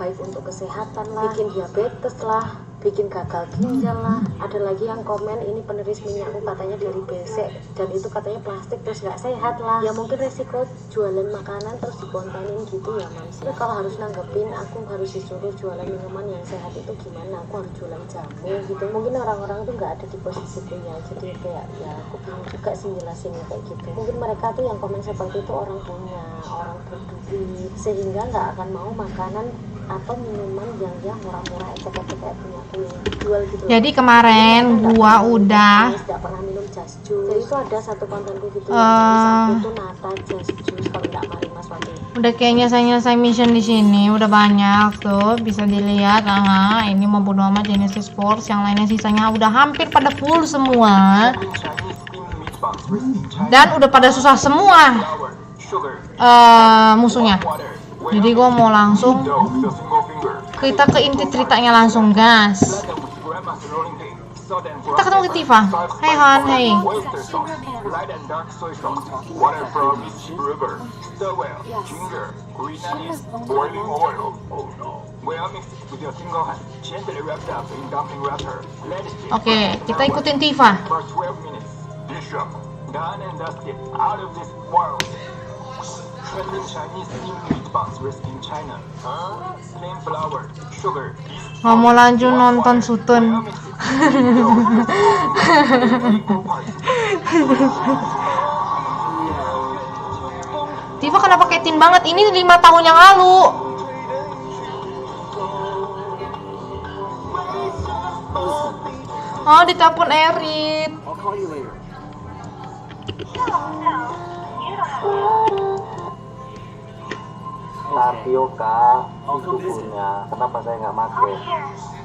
baik untuk kesehatan lah, bikin diabetes lah, bikin gagal ginjal lah. Ada lagi yang komen ini peneris minyakku katanya dari besek dan itu katanya plastik terus nggak sehat lah. Ya mungkin resiko jualan makanan terus dikontenin gitu ya Mams. Tapi kalau harus nanggepin aku harus disuruh jualan minuman yang sehat itu gimana, aku harus jualan jamu gitu. Mungkin orang-orang tuh nggak ada di posisi itu ya, jadi kayak ya aku bingung juga sih jelasinnya kayak gitu. Mungkin mereka tuh yang komen seperti itu orang punya, orang berduit, sehingga nggak akan mau makanan atau minuman yang murah-murah ecek-ecek kayak punya aku yang jual gitu. Jadi kemarin gua udah tidak pernah minum jas jus. Jadi itu ada satu kontenku gitu yang itu nata jas jus kalau nggak mari Mas Wati. Udah kayaknya saya mission di sini udah banyak tuh bisa dilihat. Aha, ini membunuh amat Genesis Force, yang lainnya sisanya udah hampir pada full semua dan udah pada susah semua musuhnya. Jadi gue mau langsung kita ke inti ceritanya langsung gas. Kita ketemu ke Tifa. Hai Han, hai. Oke, kita ikutin Tifa. Nggak mau lanjut nonton Sutun. Tifa kenapa ketin banget? Ini 5 tahun yang lalu. Oh, ditelepon Erit. Tapioka itu punya, kenapa saya nggak pakai?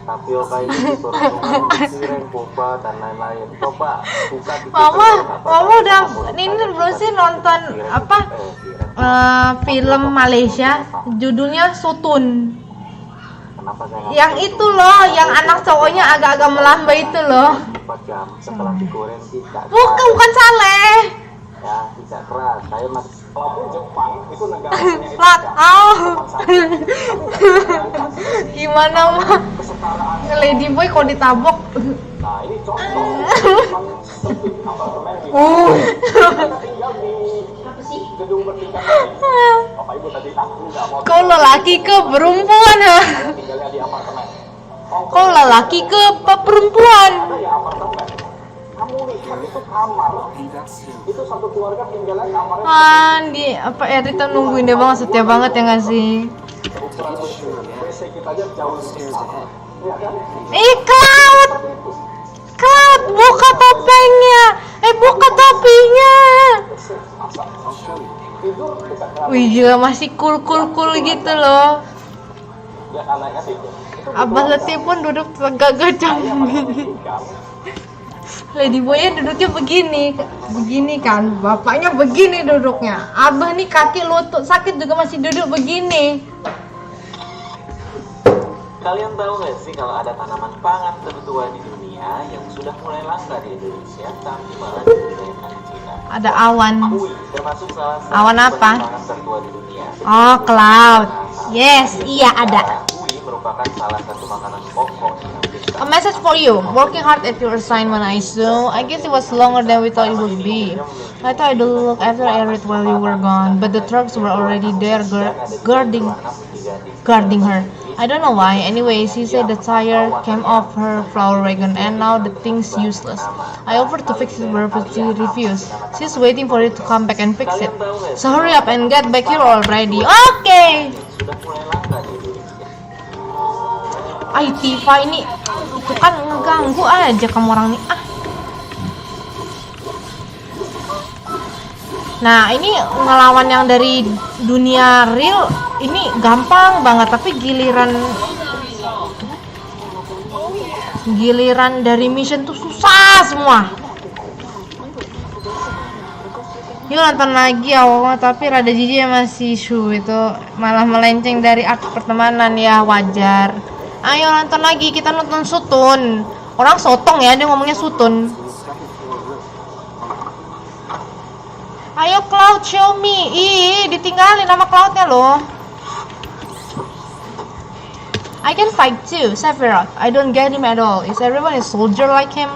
Tapioka itu diperuntukkan cireng, boba dan lain-lain. Coba buka di Mama udah ini belum sih nonton apa film Malaysia judulnya Sutun. Kenapa saya Yang itu loh, yang anak cowoknya agak-agak melambai itu loh. 4 jam setelah digoreng tidak Bukan Saleh. ya, tidak keras. Saya masih Jepang itu negara Plat, gimana mah? Lady Boy kok ditabok? nah ini contoh tinggal di gedung Merdeka. Bapak Ibu tadi aku nggak mau Kau lelaki ke perempuan ha? tinggalnya di apartemen. Kau lelaki ke perempuan? Ada ya apartemen. Kamu lihat itu kamar. Itu satu keluarga tinggalnya kamarnya. Di apa Erita nungguin dia banget, setia banget ya nggak sih? WC kita aja jauh lebih besar. Ya kan? Cloud, buka topengnya. Buka topinya. Tidur dekat kamar. Wih gila, masih cool gitu loh. Ya anaknya tidur. Abah Letih pun duduk tegak-gacang. Lady Boy duduknya begini kan, bapaknya begini duduknya. Abah nih kaki lutut sakit juga masih duduk begini. Kalian tahu nggak sih kalau ada tanaman pangan tertua di dunia yang sudah mulai langka di Indonesia tapi malah dibudidayakan di Cina? Ada awan. Kui termasuk salah satu Awan apa? pangan tertua di dunia. Oh, cloud. Yes, iya ada. Kui merupakan salah satu makanan pokok di Indonesia. A message for you. Working hard at your assignment, I saw. I guess it was longer than we thought it would be. I thought I'd look after Erit while you were gone, but the trucks were already there guarding her. I don't know why. Anyways, he said the tire came off her flower wagon and now the thing's useless. I offered to fix it, but she refused. She's waiting for it to come back and fix it. So hurry up and get back here already. Okay. Sudah mulai langka di Indonesia. Ay, Tifa ini itu kan ngeganggu aja kamu orang nih. Nah, ini ngelawan yang dari dunia real ini gampang banget, tapi giliran dari mission tuh susah semua. Yuk nonton lagi awalnya, tapi rada jijik ya masih itu malah melenceng dari arti pertemanan ya, wajar. Ayo nonton lagi, kita nonton Sutun. Orang sotong ya, dia ngomongnya Sutun. Ayo Cloud, show me. Ih, ditinggalin sama Cloudnya loh. I can fight too, Sephiroth. I don't get him at all. Is everyone a soldier like him?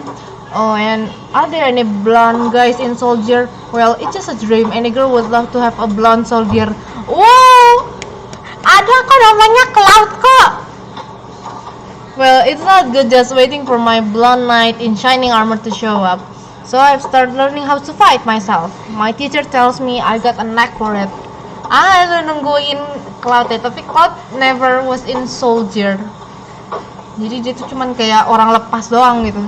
Oh, and are there any blonde guys in soldier? Well, it's just a dream. Any girl would love to have a blonde soldier. Wow! Ada kok namanya Cloud kok. Well, it's not good just waiting for my blonde knight in shining armor to show up. So I've started learning how to fight myself. My teacher tells me I got a knack for it. Udah nungguin Cloud ya, tapi Cloud never was in soldier. Jadi dia tuh cuman kayak orang lepas doang gitu.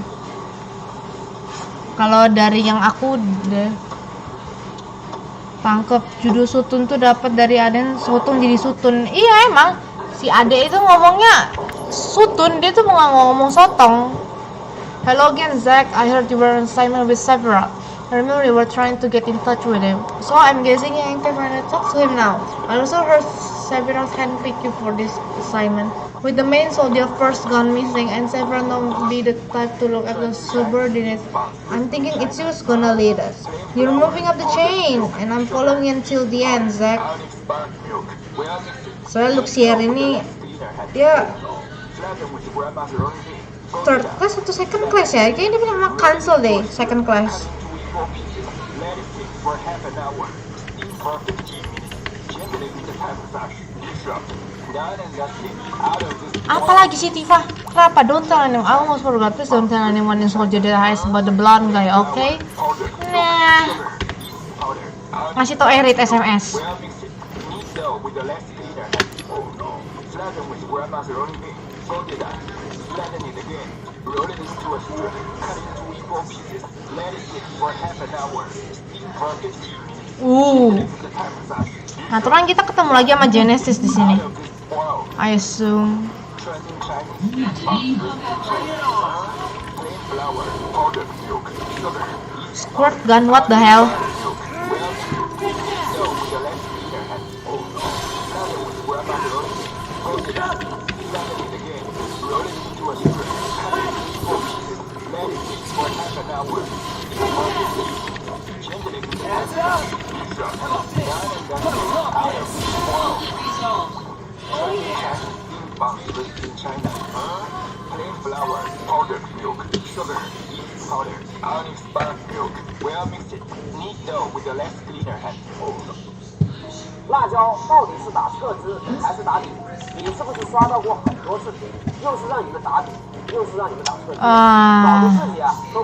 Kalau dari yang aku deh tangkep judul Sutun tuh dapat dari Aden, Sutun jadi Sutun. Iya emang si Ade itu ngomongnya Sutun, dia tuh mau ngomong sotong. Hello again Zack, I heard you were on assignment with Sephiroth. I remember you were trying to get in touch with him, so I'm guessing you can finally talk to him now. I also heard Sephiroth handpicked you for this assignment. With the main soldier first gone missing and Sephiroth not be the type to look at the subordinates, I'm thinking it's you who's gonna lead us. You're moving up the chain, and I'm following until the end, Zack. Soalnya Luxier ini dia third class atau second class ya? Kayaknya dia punya cancel deh second class. Apalagi sih Tifa? Kenapa? Don't tell anyone. I almost forgot. Please don't tell anyone in soldier that I about the blonde guy, okay? Nah, ngasih tau Erit SMS. Nah, terus kita ketemu lagi sama Genesis di sini. I assume. Squirt gun, what the hell?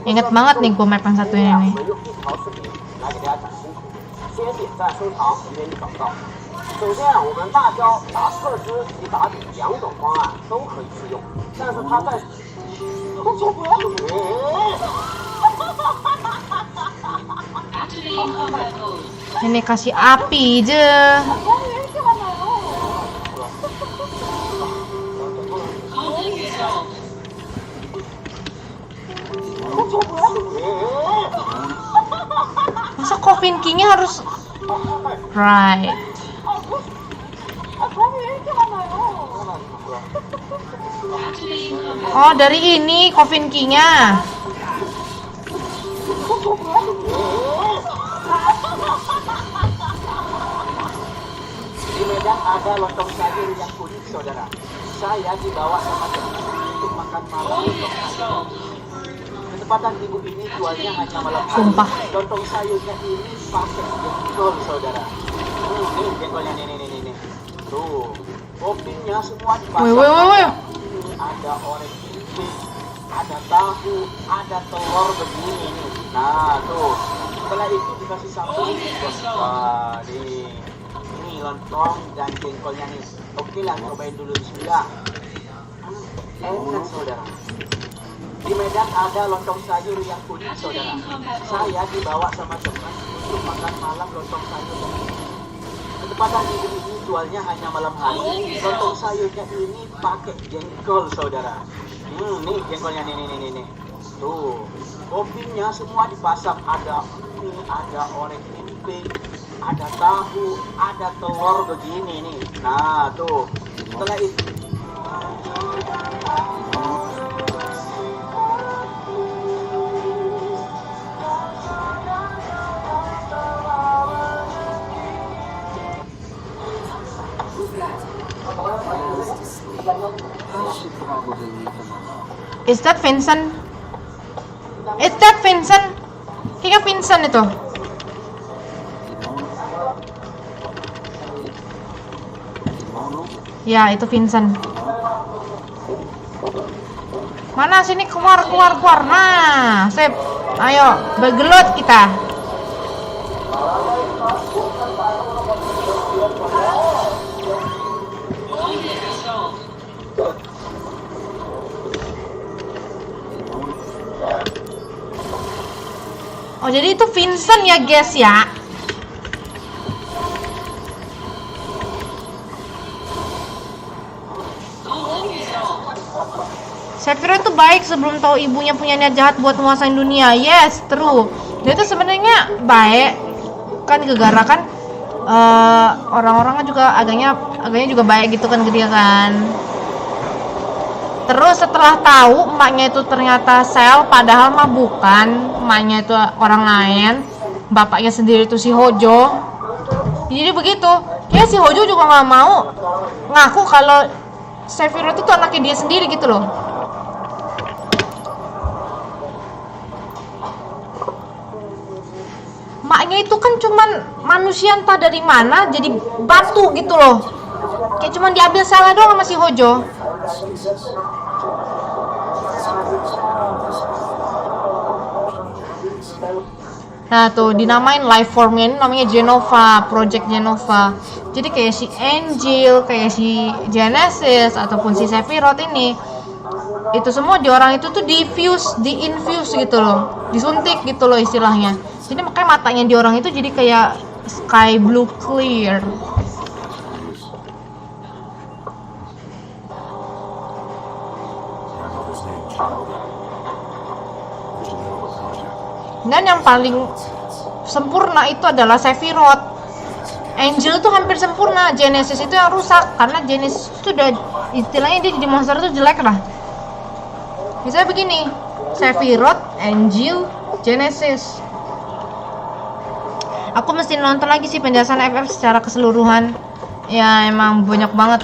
Ingat banget nih gue map yang satunya nih. 先点赞收藏，以便你找到。首先我们大招打特支及打底两种方案都可以适用，但是它在ini kasih api aja. Masa Coffin King-nya harus right? Oh, dari ini Coffin King-nya. Di Medan ada lontong sayur yang unik, saudara. Saya dibawa sama teman untuk makan malam lontong sayur. Ketepatan minggu ini jualnya hanya malam hari. Sumpah. Lontong sayurnya ini pakai jengkol, saudara. Nih jengkolnya nih. Tuh, toppingnya semua dipasang. Woi. Ini ada orek pipih, ada tahu, ada telur begini nih. Nah, tuh. Setelah itu dikasih sambal. Wah, ini lontong dan jengkolnya nih. Oke lah, cobain dulu bismillah. Enak, saudara. Di Medan ada lontong sayur yang unik, saudara. Saya dibawa sama teman untuk makan malam lontong sayur. Ketepatan minggu ini jualnya hanya malam hari. Lontong sayurnya ini pakai jengkol, saudara. Nih jengkolnya nih. Tuh, toppingnya semua dipasang. Ada ini, ada orek pipih, ada tahu, ada telur begini nih. Nah, tuh. Setelah itu Is that Vincent? Is that Vincent? Kayaknya Vincent itu. Ya, itu Vincent. Mana sini, keluar. Nah, sip. Ayo, bergelut kita. Oh, jadi itu Vincent ya, guys ya. Sephiroth itu baik sebelum tahu ibunya punya niat jahat buat menguasai dunia. Yes, true. Dia itu sebenarnya baik kan, gegara kan, orang-orang kan juga agaknya juga baik gitu kan ke dia kan. Terus setelah tahu emaknya itu ternyata Cell, padahal mah bukan, emaknya itu orang lain, bapaknya sendiri itu si Hojo. Jadi begitu, kayak si Hojo juga nggak mau ngaku kalau Sephiroth itu anaknya dia sendiri gitu loh. Maknya itu kan cuman manusia entah dari mana jadi batu gitu loh. Kayak cuman diambil salah doang sama si Hojo. Nah tuh dinamain life formnya, ini namanya Genova, Project Genova. Jadi kayak si Angel, kayak si Genesis ataupun si Sephiroth ini, itu semua di orang itu tuh di-infuse gitu loh, disuntik gitu loh istilahnya. Jadi makanya matanya di orang itu jadi kayak sky blue clear. Dan yang paling sempurna itu adalah Sephiroth. Angel tuh hampir sempurna, Genesis itu yang rusak karena Genesis itu udah istilahnya dia jadi monster itu jelek lah. Misalnya begini, Sephiroth, Angel, Genesis. Aku mesti nonton lagi sih penjelasan FF secara keseluruhan. Ya emang banyak banget.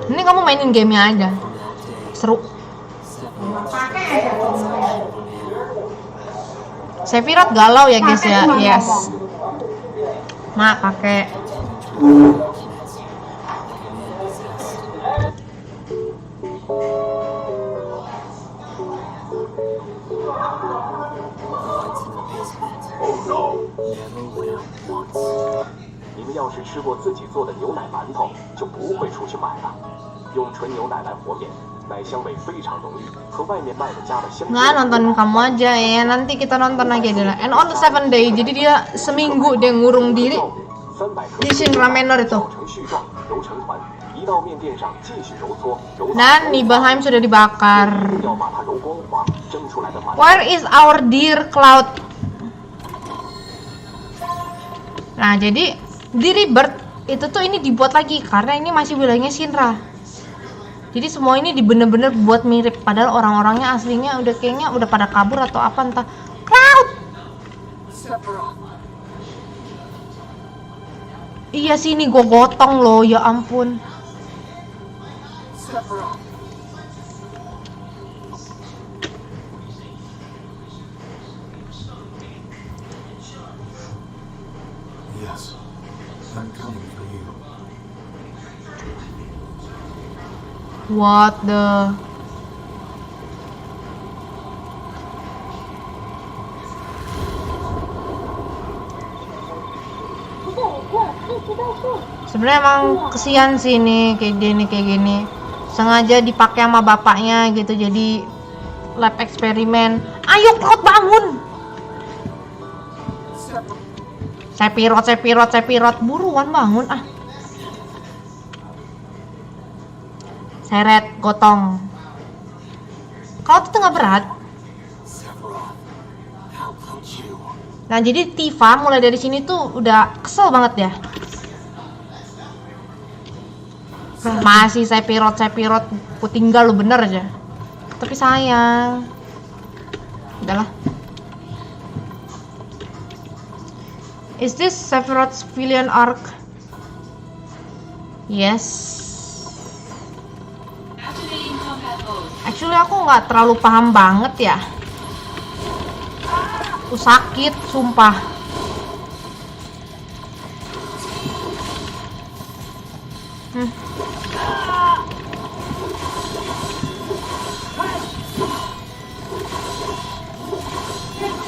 Ini kamu mainin gamenya aja, seru. Sephiroth galau ya guys ya, yes. Mak pakai. Nggak, nonton kamu aja ya, nanti kita nonton lagi adalah And on the 7th day, jadi dia seminggu dia ngurung diri di Shinra Manor itu. Dan Nibelheim sudah dibakar. Where is our dear Cloud? Nah jadi di Rebirth itu tuh ini dibuat lagi karena ini masih wilayahnya Shinra. Jadi semua ini bener-bener buat mirip, padahal orang-orangnya aslinya udah kayaknya udah pada kabur atau apa entah. Cloud. Iya sini gue gotong loh, ya ampun. Yes, I'm coming for you. What the? Sebenarnya emang kesian sih nih kayak gini. Sengaja dipakai sama bapaknya gitu jadi lab eksperimen. Ayo Cloud bangun. Sephiroth buruan bangun ah. Seret, gotong. Kalau itu nggak berat. Nah jadi Tifa mulai dari sini tuh udah kesel banget ya. Masih Sephiroth, ku tinggal lu bener aja. Tapi sayang. Udahlah. Is this Sephiroth's villain arc? Yes. Actually aku nggak terlalu paham banget ya. Aku sakit, sumpah.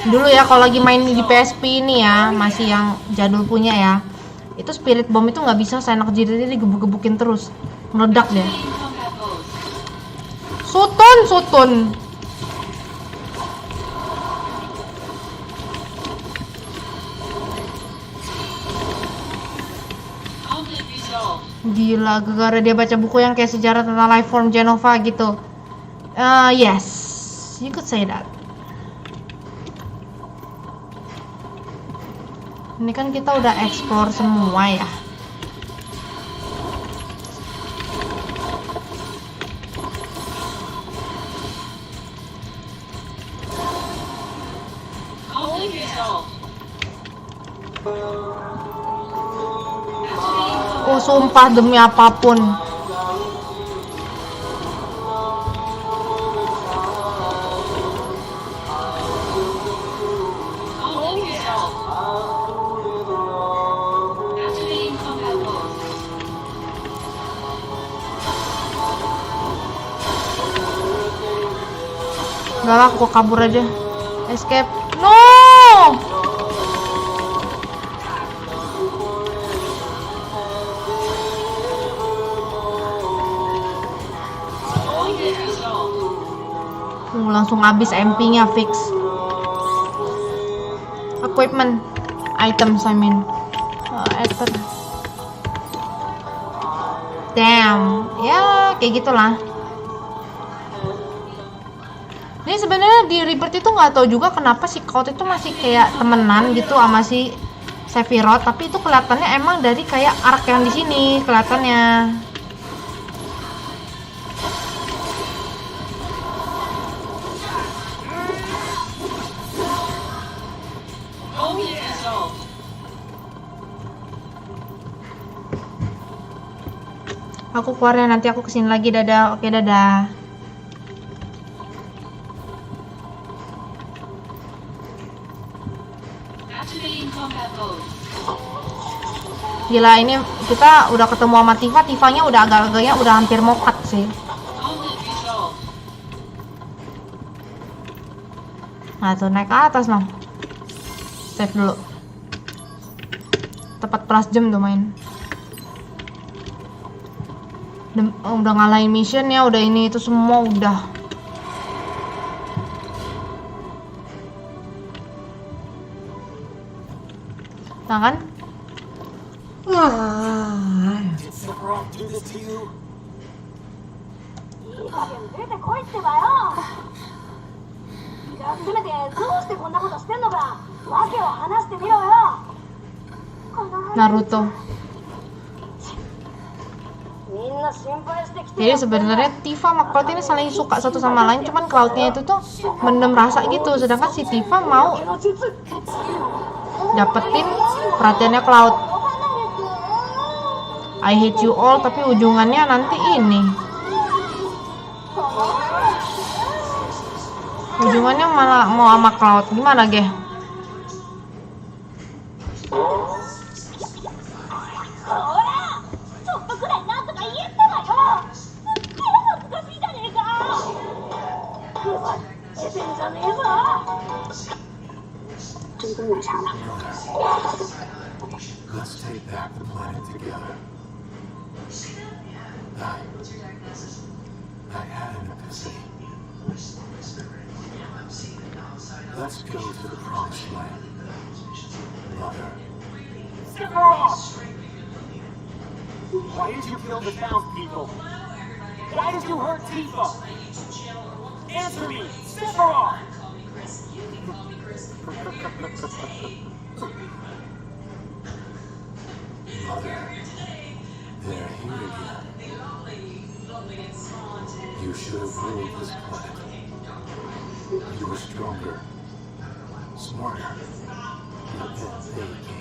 Dulu ya kalau lagi main di PSP ini ya, masih yang jadul punya ya, itu spirit bomb itu nggak bisa seenak jidatnya digebuk-gebukin terus, meledak dia. Sutun. Gila, gara-gara dia baca buku yang kayak sejarah tentang life form Genova gitu. Yes, you could say that. Ini kan kita udah explore semua ya. Oh sumpah demi apapun. Udah lah, aku kabur aja. Escape. No! Langsung habis MP-nya fix. Equipment, items I mean. Item. Damn, ya kayak gitulah. Ini sebenarnya di Rebirth itu nggak tahu juga kenapa si Cloud itu masih kayak temenan gitu sama si Sephiroth, tapi itu kelihatannya emang dari kayak arc yang di sini kelihatannya. Aku keluarnya nanti aku kesini lagi. Dadah. Oke, dadah. Gila, ini kita udah ketemu sama Tifa. Tifanya udah agak-agaknya udah hampir mokat sih. Nah tuh naik ke atas noh. Save dulu. Tepat plus jam tuh main. Udah ngalahin mission ya, udah ini itu semua udah. Nah kan? Did Sephiroth do this to you? Naruto. Jadi sebenarnya Tifa sama Cloud ini saling suka satu sama lain, cuman Cloudnya itu tuh mendem rasa gitu, sedangkan si Tifa mau dapetin perhatiannya Cloud. I hate you all, tapi ujungannya nanti ini. Ujungannya malah mau sama Cloud. Gimana, Ge? Let's take back the planet together. I had an epiphany. Let's go to the promised land. Mother. Sephiroth! Why did you kill the townspeople? Why did you hurt Tifa? Answer me, Sephiroth! Mother. They're here again. should have ruled this planet. You were stronger, smarter, yet then they came.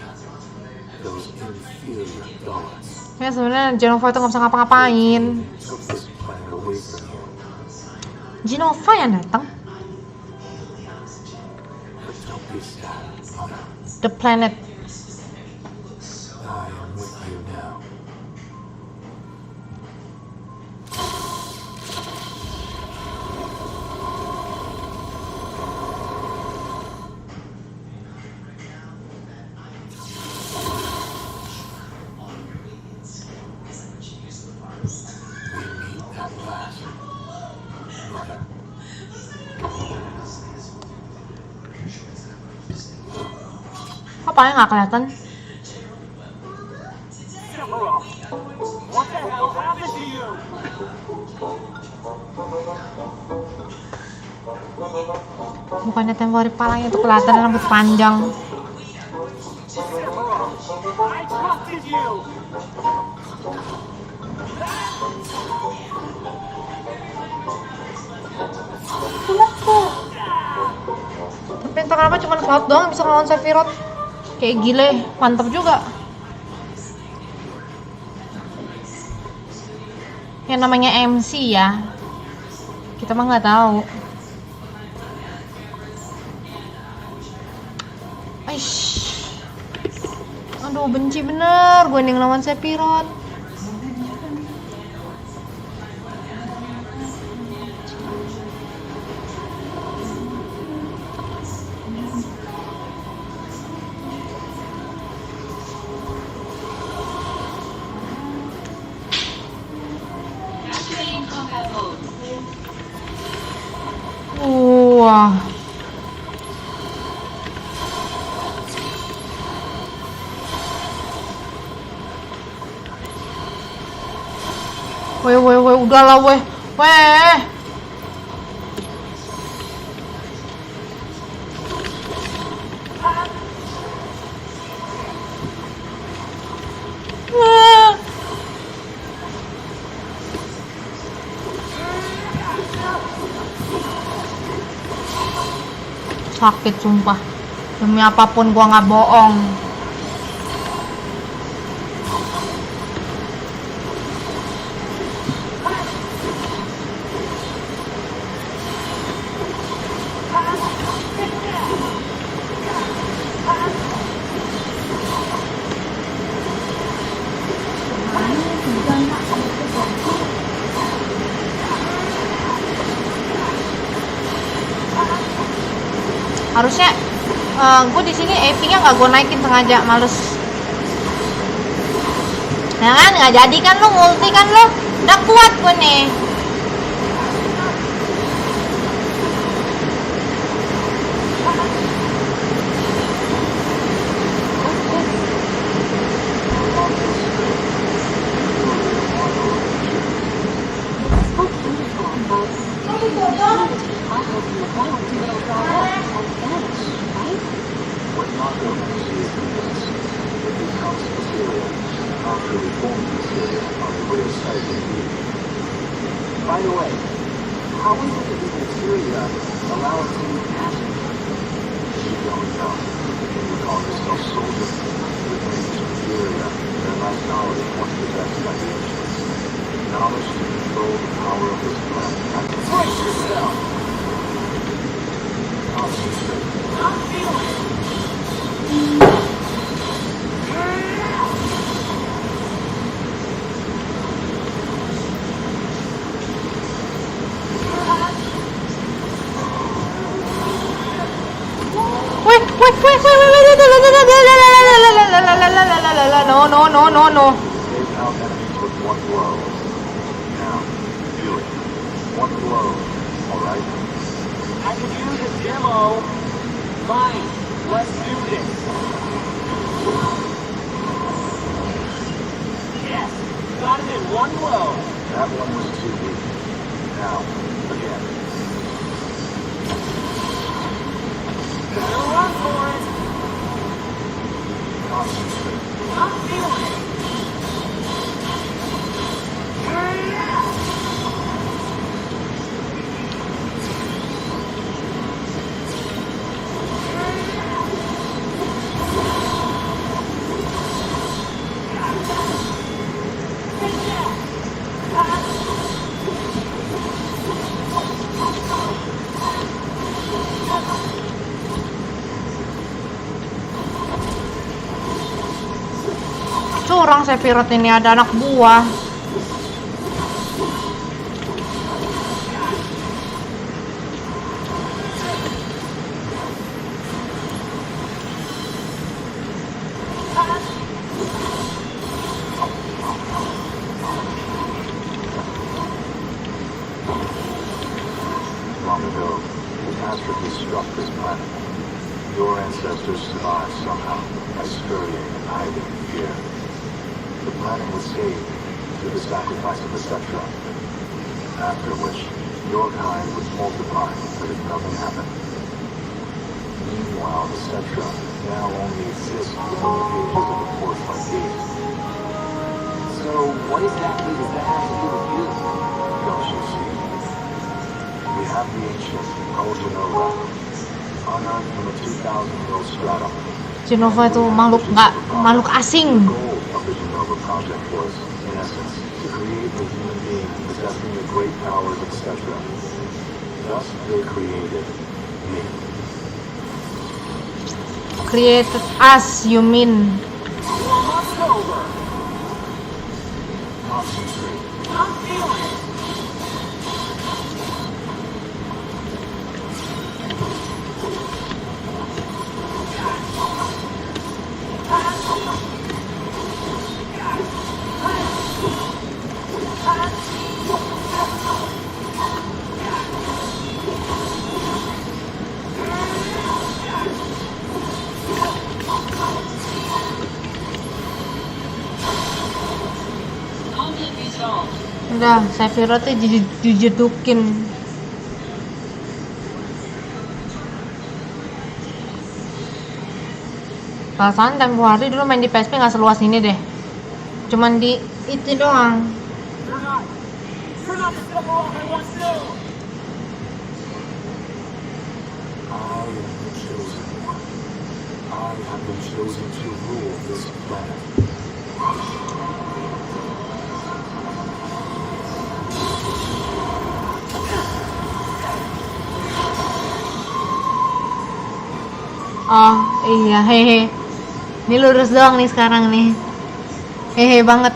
Those inferior gods. Ya sebenarnya Genova itu nggak bisa ngapa-ngapain. Took this planet away from you. Genova yang datang. But don't be sad, Mother. The planet. I am with you now. We meet at last, Mother. Apa yang nggak kelihatan? What the hell happened to you? Bukannya temporary palanya itu kelihatan rambut panjang. I trusted you. Tapi entah kenapa cuma Cloud doang bisa ngelawan Sephiroth. Kayak gile, mantap juga. Yang namanya MC ya, kita mah nggak tahu. Aish, aduh benci bener gue nih ngelawan Sephiroth. Wah. Weh, udahlah weh. Weh. Wah. Sakit sumpah. Demi apapun gua nggak bohong. Harusnya gue di sini AP-nya nggak gue naikin sengaja, males. Ya kan nggak jadi kan lo multi kan lo, udah kuat gue nih. By the way, how is it that the bacteria allow us to eat acid? You don't know. You call yourself soldier. With many superior, their last knowledge was possessed by the ancients. Knowledge to control the power of this planet. Brace yourself! Concentrate. Not feeling it! No. Take out enemies with one blow. Now, do it. One blow. Alright? I could use a demo. Fine, let's do this. Yes, got it in one blow. That one was too weak. Now, again. Gonna run for it. Concentrate. Not feeling it. curang Sephiroth ini, ada anak buah. Long ago, catastrophe struck this planet. Your ancestors survived somehow by scurrying and hiding in fear. The planet was saved through the sacrifice of the Sephra. After which, your kind would multiply as if nothing happened. Meanwhile, the Sephra now only exists within the pages of the fortified gate. So, what exactly does that have to do with you? Don't you see? We have the ancient Genova, unearthed from a 2,000-year-old stratum. Genova itu makhluk asing. The goal of the Genova project was, in essence, to create a human being possessing the great powers of Sephra. Thus, they created me. Created us, you mean? Concentrate. Udah, Sephiroth dijedukin. Perasaan tempo hari dulu main di PSP nggak seluas ini deh. Cuman di itu doang. I am the chosen one. I have been chosen to rule this planet. Oh iya, hehe. Ini lurus doang nih sekarang nih. Hehe banget.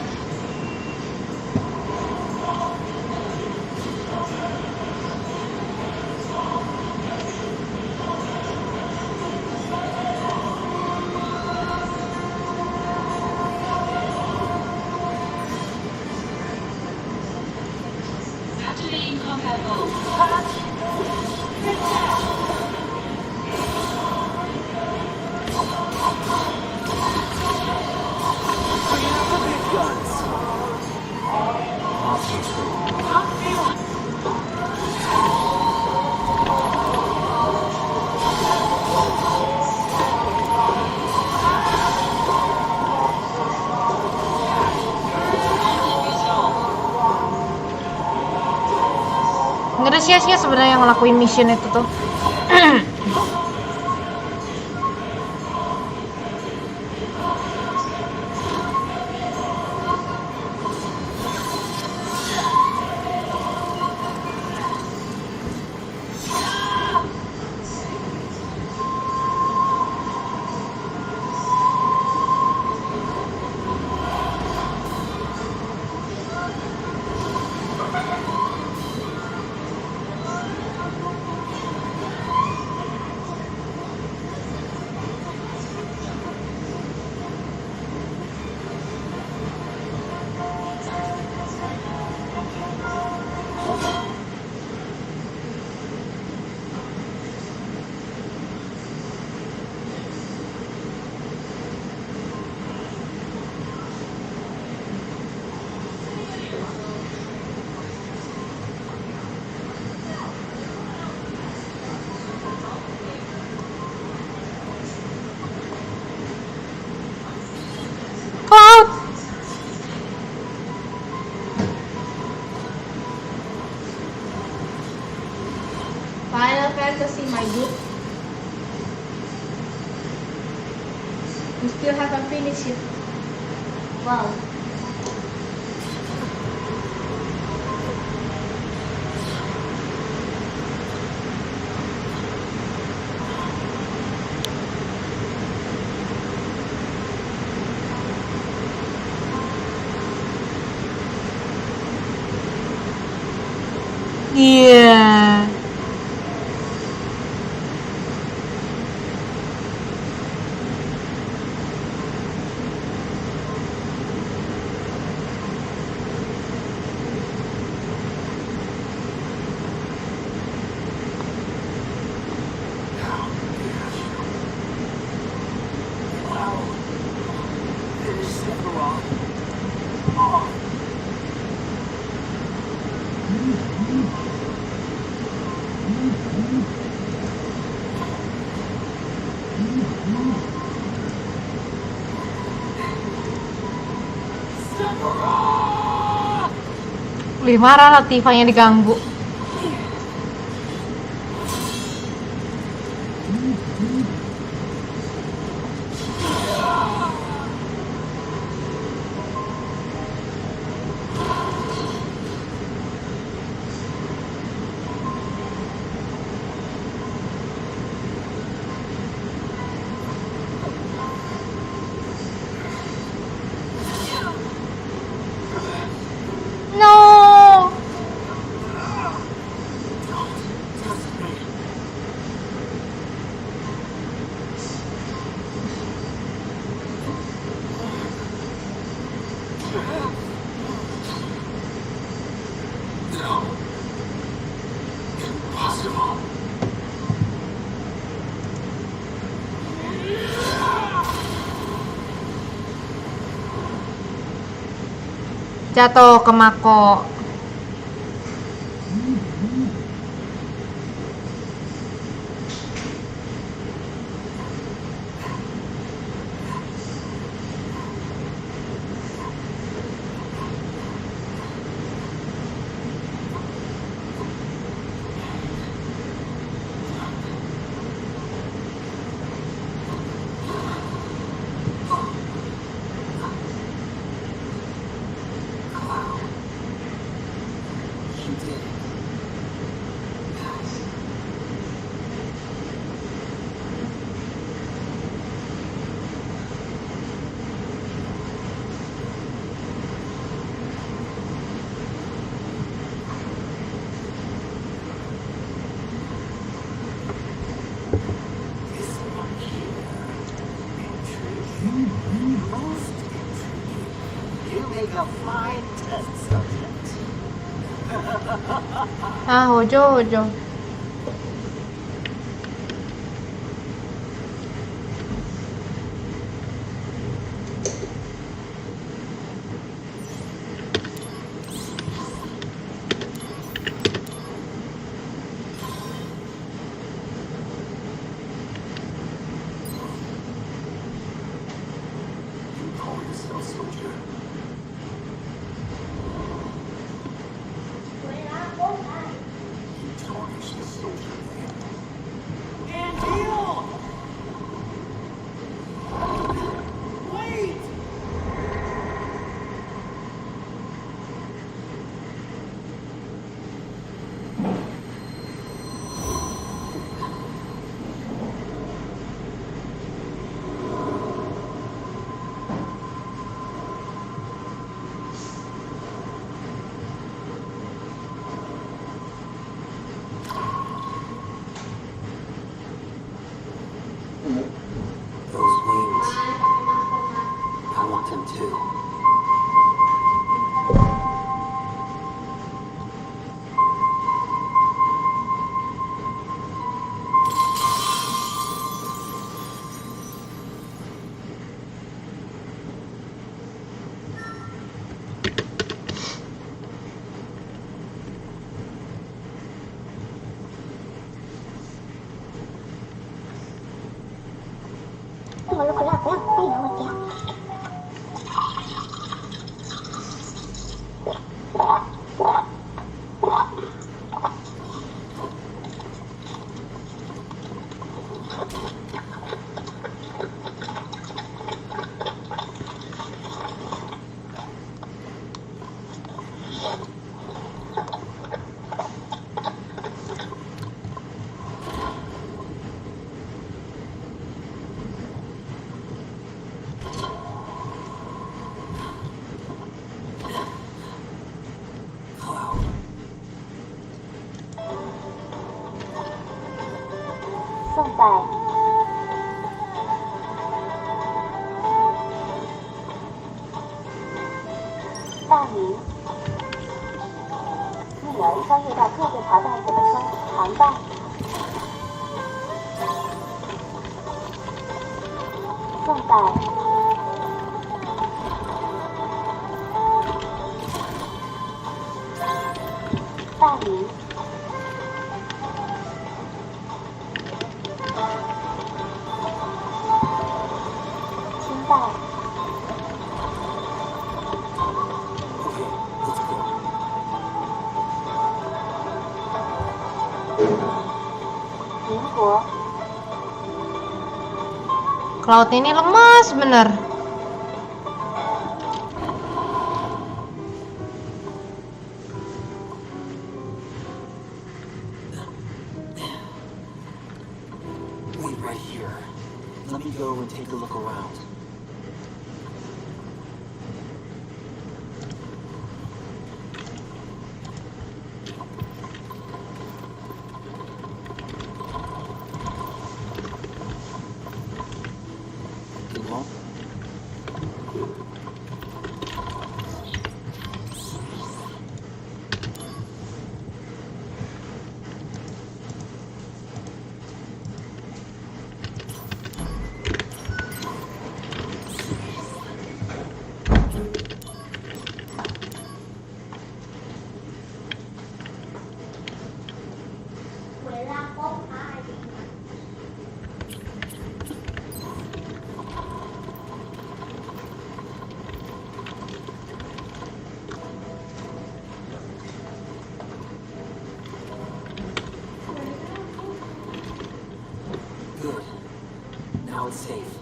Nggak ada sia-sia sebenarnya yang ngelakuin mission itu tuh. Cloud. Final Fantasy, my dude. You still haven't finished it. Wow. Iya. Wih, marah lah Tifanya diganggu. No. Jatuh ke Mako. Ah, Hojo. 名，自然穿越到各个朝代怎么说唐代。宋代、大明、清代、民国。 Cloud ini lemas bener. Wait right here. Let me go and take a look around. Good. Now it's safe.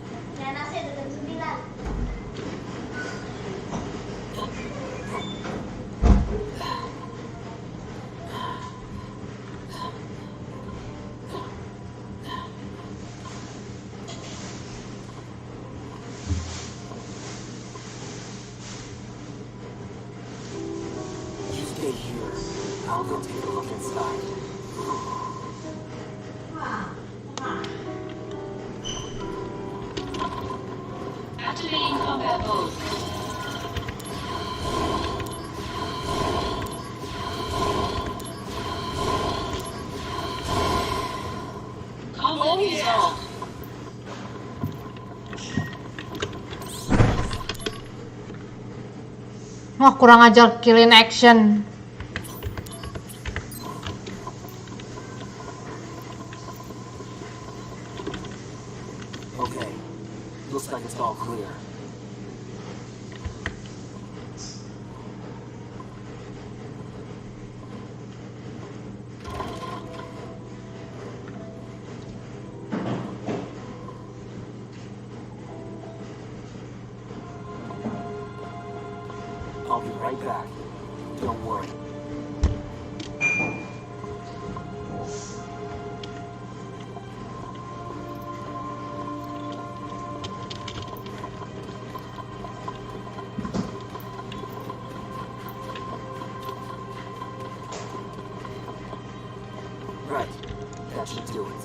You stay here. I'll go take a look inside. Activating combat mode. Combat resolved. Wah, kurang ajar kill in action. Okay. Looks like it's all clear. I'll be right back. Don't worry. Right. That should do it.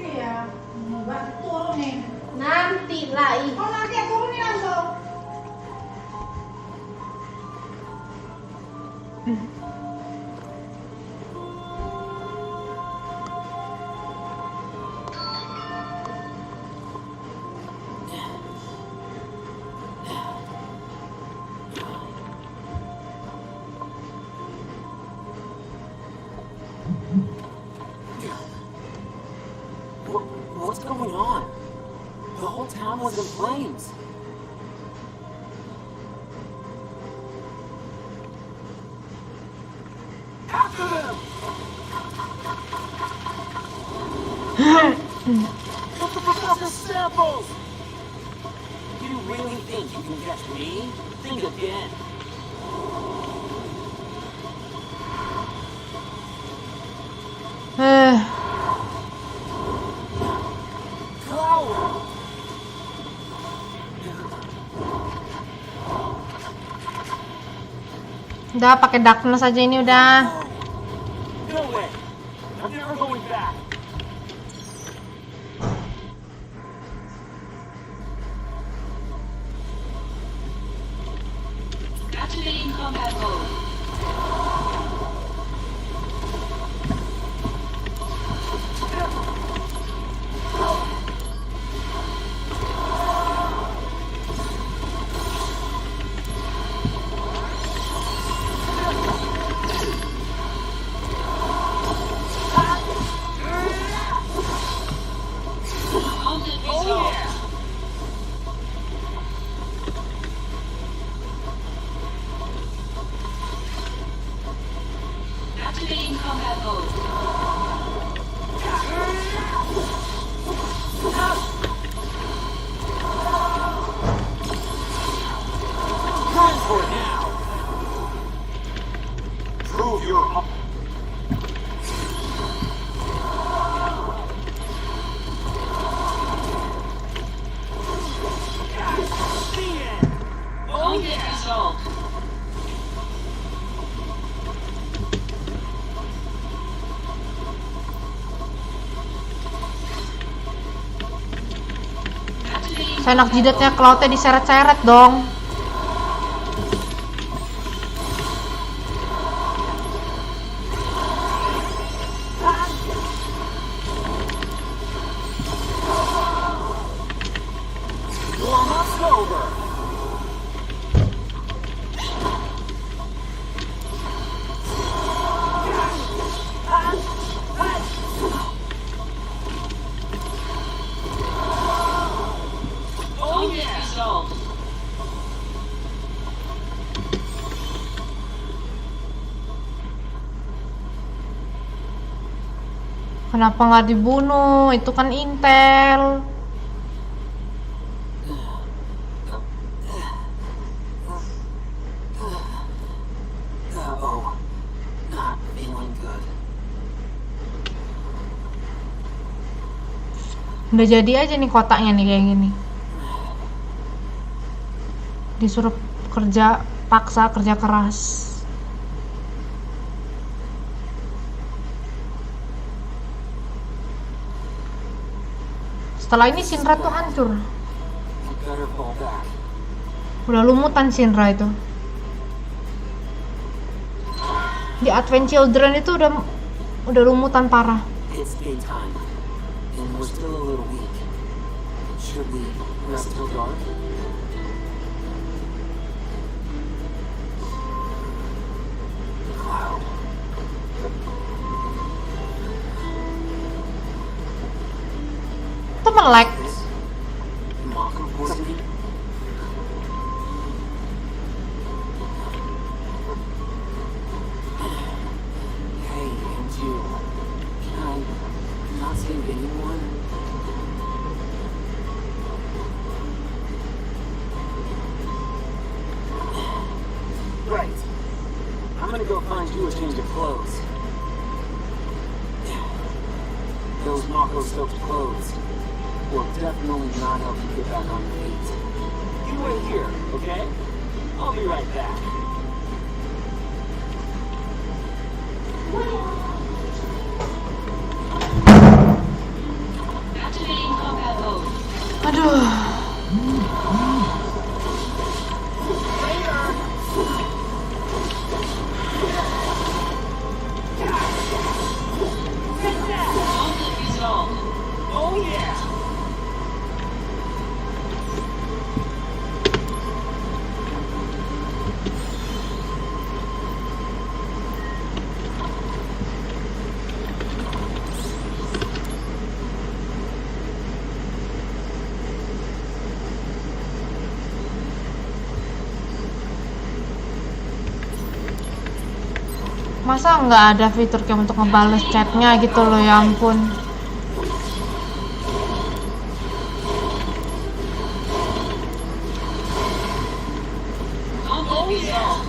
Iya, bantu turunin. Nanti lah. Oh nanti ya turunin langsung. What's going on? The whole town was in flames. After them! What's the professor's samples? You really think you can catch me? Think again. Udah pakai darkness aja ini udah. No way. I'm never going back. combat mode. Run for it now. Prove your Unit resolved. Activating Seenak jidatnya Cloudnya diseret-seret dong. warm up over. unit resolved. Kenapa nggak dibunuh? Itu kan intel. Oh, not feeling good. Udah jadi aja nih kotaknya nih kayak gini. Disuruh kerja paksa, kerja keras. Setelah ini Shinra tuh hancur. You better fall back. Udah lumutan Shinra itu. Di Advent Children itu udah lumutan parah. It's daytime, and we're still a little weak. Should we rest till dark? Cloud. Itu melek. Mako poisoning? Hey, and you. Can I not save anyone? Right. I'm gonna go find you a change of clothes. Those Mako-soaked clothes will definitely not help you get back on your feet. You wait here, okay? I'll be right back. Activating combat mode. Aduh. Unit resolved. Oh yeah! Masa nggak ada fitur kayak untuk ngebales chatnya gitu loh, ya ampun. Unit resolved.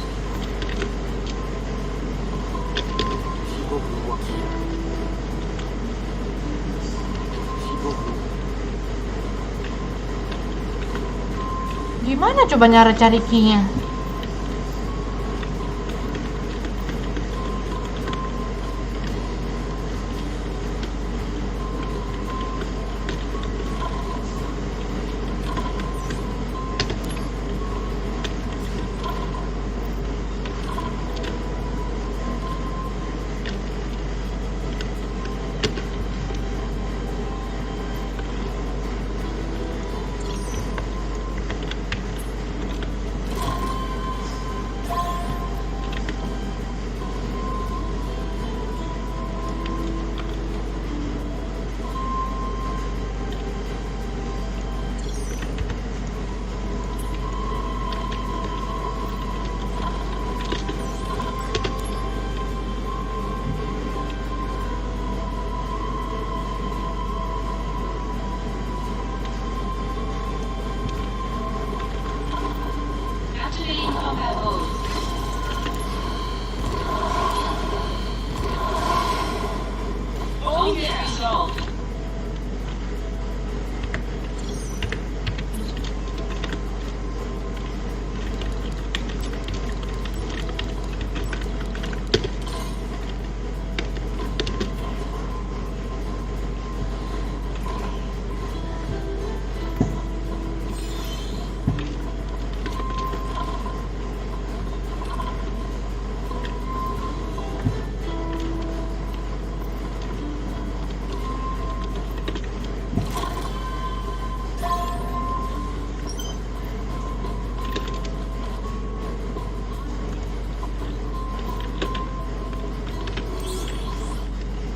Gimana coba nyari cari key-nya?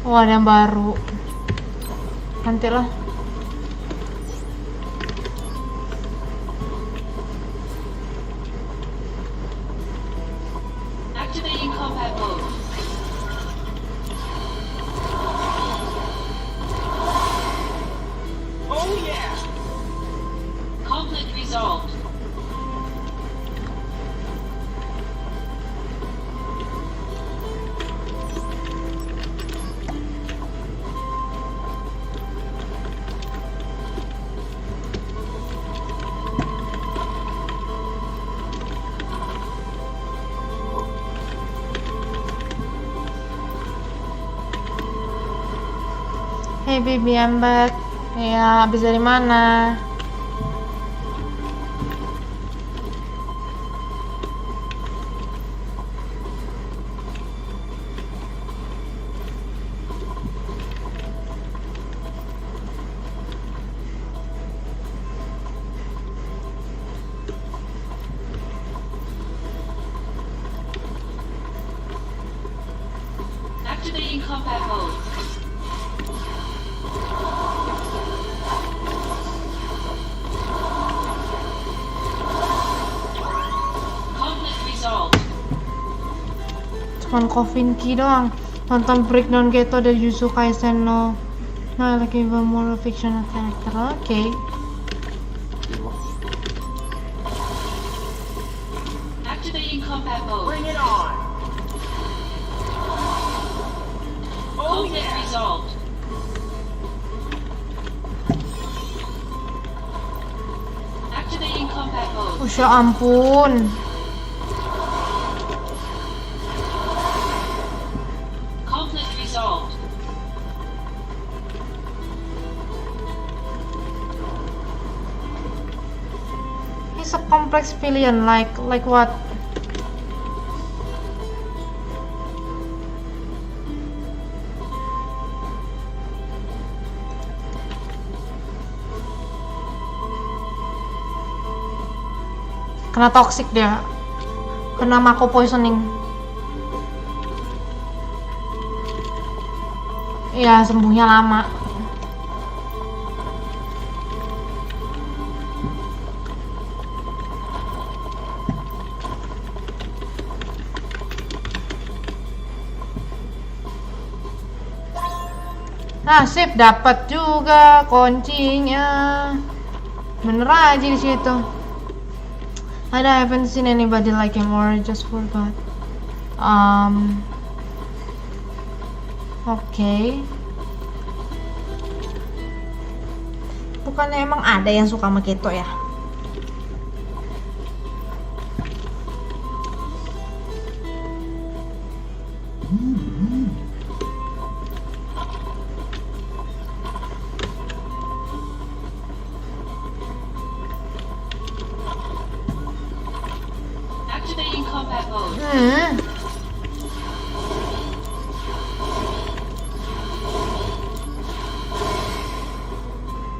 Oh, ada yang baru. Nantilah. Activating combat mode. Oh yeah! Conflict resolved. Hey baby, I'm back. Ya, habis dari mana? Activating combat mode. Conflict resolved. Cuman Kofinki doang. Nonton breakdown Geto dari Jujutsu Kaisen no. Nah, like even more fictional character. Oke. Activating combat mode. Bring it on! Oh Conflict yeah! resolved. Activating combat mode. Ya ampun. Conflict resolved. He's a complex villain, like what? Kena toxic dia. Kena mako poisoning. Iya, sembuhnya lama. Nasib dapat juga kuncinya. Bener aja di situ. I haven't seen anybody like him or I just forgot. Okay. Bukannya emang ada yang suka sama Geto ya? Activating combat mode.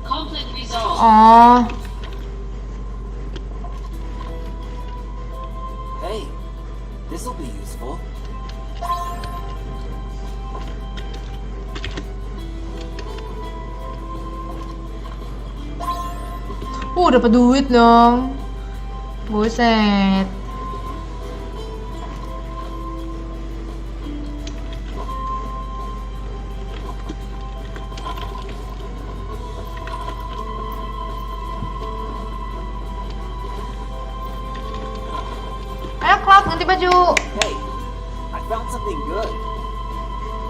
Conflict resolved. Oh, Hey, this'll be useful. dapat duit dong. Buset. Ayo Cloud, ganti baju. Hey, I found something good.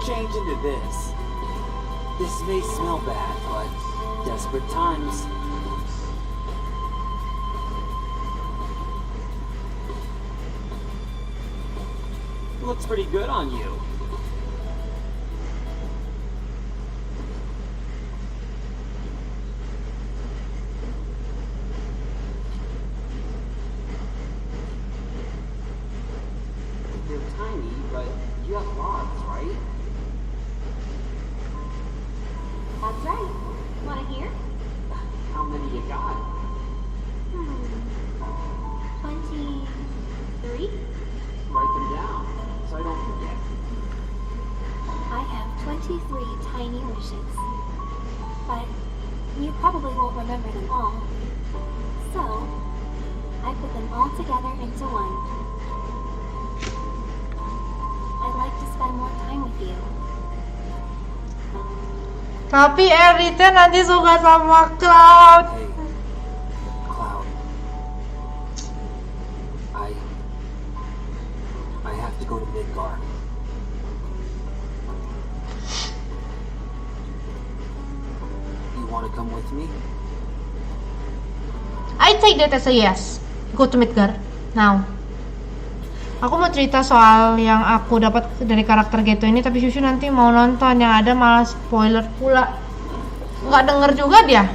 Change into this. This may smell bad, but desperate times. Looks pretty good on you. They're tiny, but you have lots, right? That's right. Wanna hear? How many you got? 23? Write them down, so I don't forget. 23 tiny wishes. But you probably won't remember them all. So, I put them all together into one. I'd like to spend more time with you. Tapi Erita nanti suka sama Cloud. Hey, Cloud. I have to go to Midgard. You want to come with me? I take that as a yes. Go to Midgard now. Aku mau cerita soal yang aku dapat dari karakter Geto ini, tapi Shushu nanti mau nonton, yang ada malah spoiler pula. Nggak denger juga dia.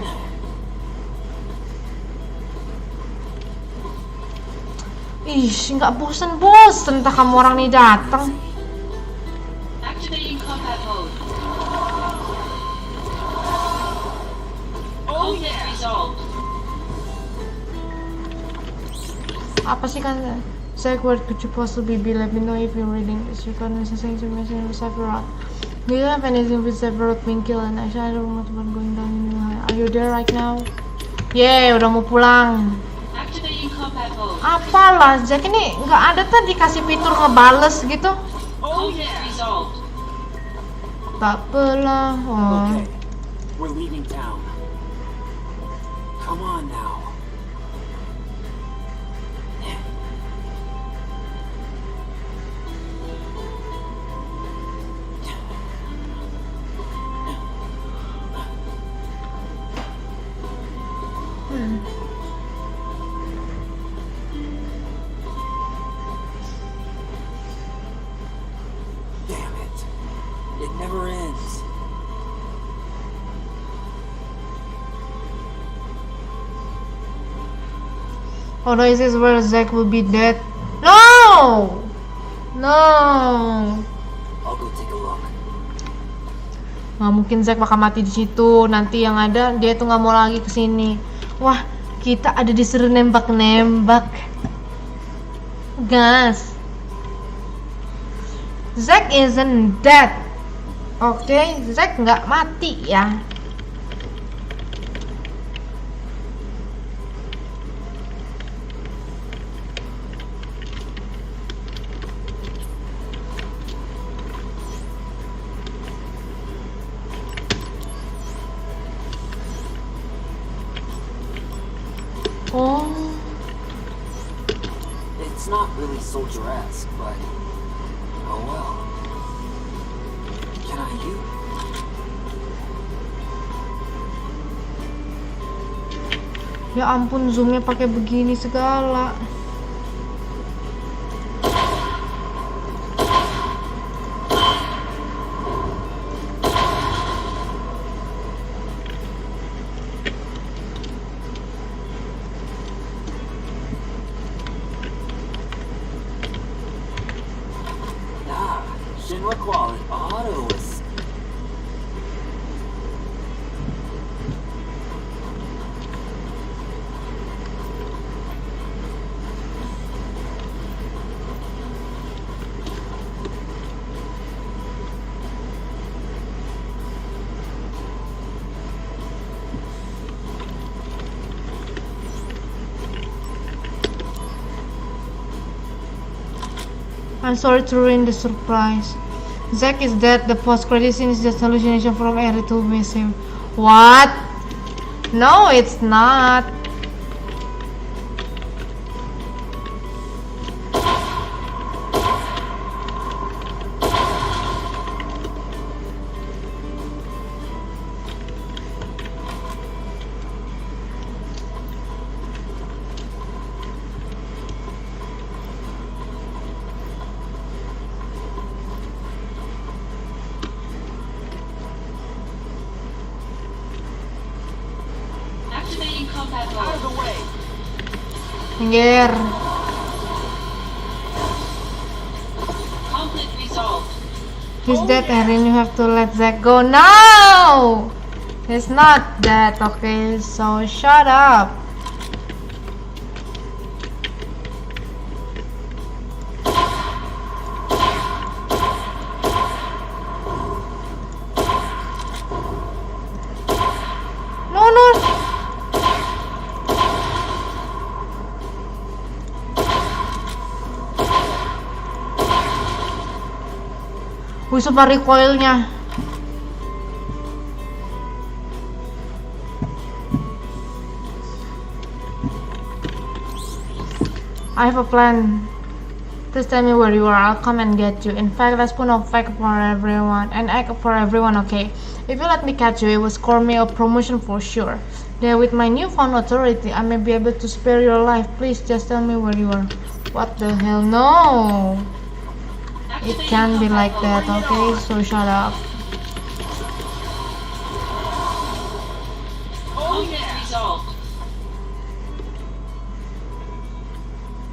Ih, nggak bosen-bosen entah kamu orang nih datang. Activating combat mode. Conflict resolved. Apa sih kan? Zach, what could you possibly be? Let me know if you're reading this. You can listen to mention with Sephiroth. Do you have anything with Sephiroth being killed? And actually, I don't know what's going down in your high. Are you there right now? Yeay, udah mau pulang. Activating combat mode. Apalah, Zack ini nggak ada tuh dikasih fitur ngebales gitu. Conflict resolved. Tak apalah. Oh. Okay, we're leaving town. Come on now. Damn it. It never ends. Oh no, is this where Zack will be dead? No! No! I'll go take a look. Nggak mungkin Zack bakal mati di situ. Nanti yang ada dia tuh nggak mau lagi kesini. Wah, kita ada disuruh nembak-nembak. Gas. Zack isn't dead. Oke, Zack nggak mati ya. Oh, It's not really soldier-esque, but oh well. Can I use? ya ampun, zoomnya pakai begini segala. Shinra quality auto assist. I'm sorry to ruin the surprise. Zack is dead. The post-credit scene is just hallucination from Eri to miss him. What? No, it's not. Activating combat Out of mode. the way. Pinggir. Conflict resolved. He's dead, Erin. You have to let Zack go. No! He's not dead, okay? So shut up. Wih, sumpah recoilnya. I have a plan. Please tell me where you are. I'll come and get you. In fact, let's put a fake for everyone. An egg for everyone, okay? If you let me catch you, it will score me a promotion for sure. Then with my newfound authority, I may be able to spare your life. Please just tell me where you are. What the hell? No! It can't be like that, okay? So shut up. Conflict resolved.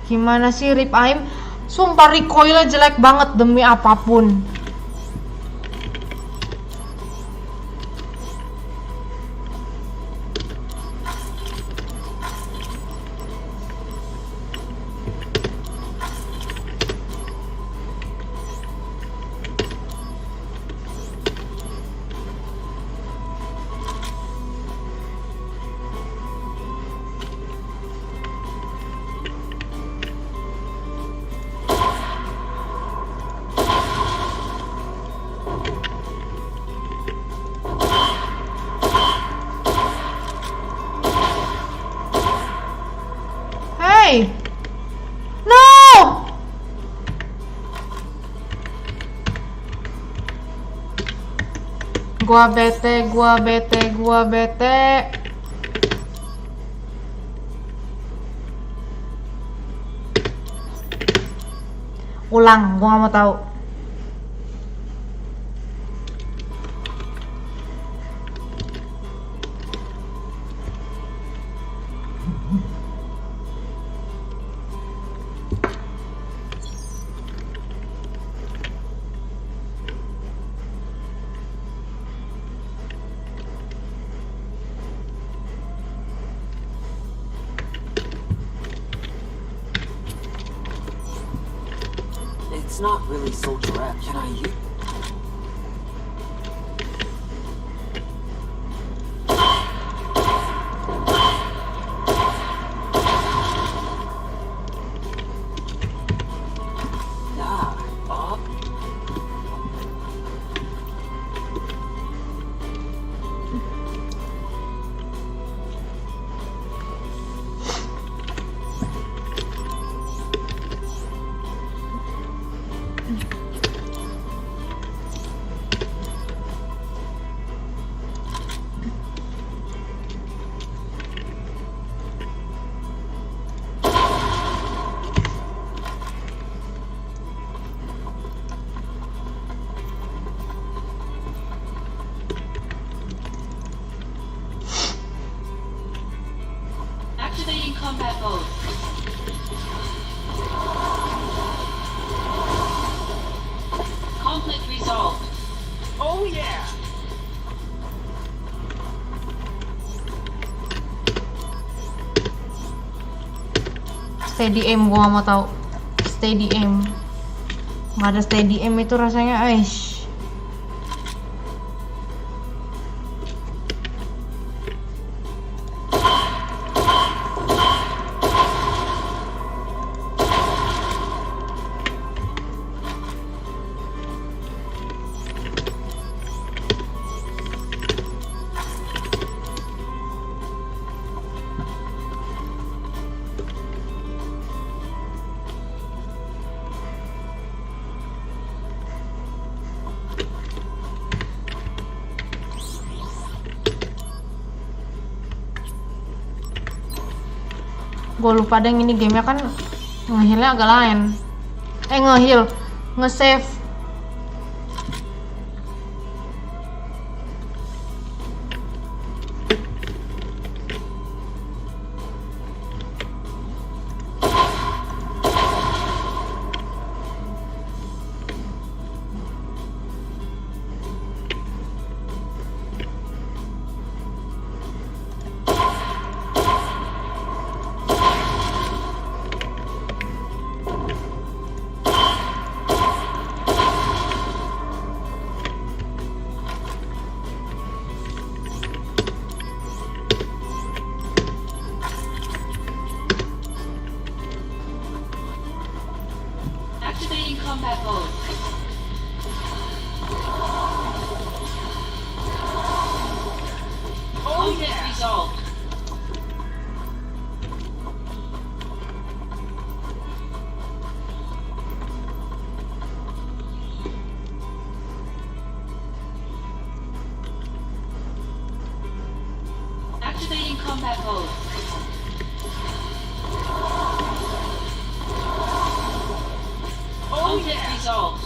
Gimana sih Rip Aim? Sumpah recoilnya jelek banget demi apapun. Hey! No! Gua bete. Ulang, gua gak mau tahu. It's not really soldier rap. Can I use? Activating combat mode. Conflict resolved. Oh yeah. Steady aim, gua gak mau tahu. Steady aim. Gak ada steady aim itu rasanya, aish. Gue lupa deh, ini gamenya kan nge-healnya agak lain. Nge-heal, nge-save. combat mode. Object resolved.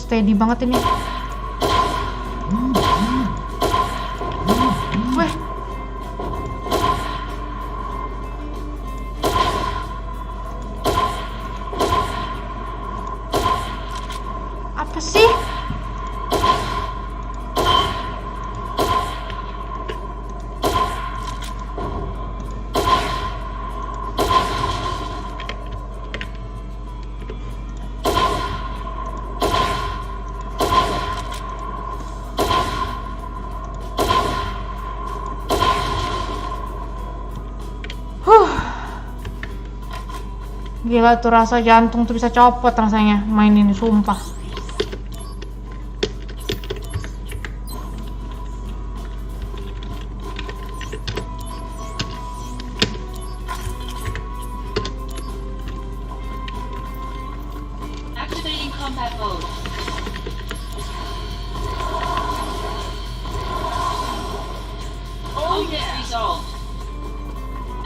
Steady banget ini. Weh. Apa sih? Gila tuh, rasa jantung tuh bisa copot rasanya main ini, sumpah. Activating combat mode. Object resolved.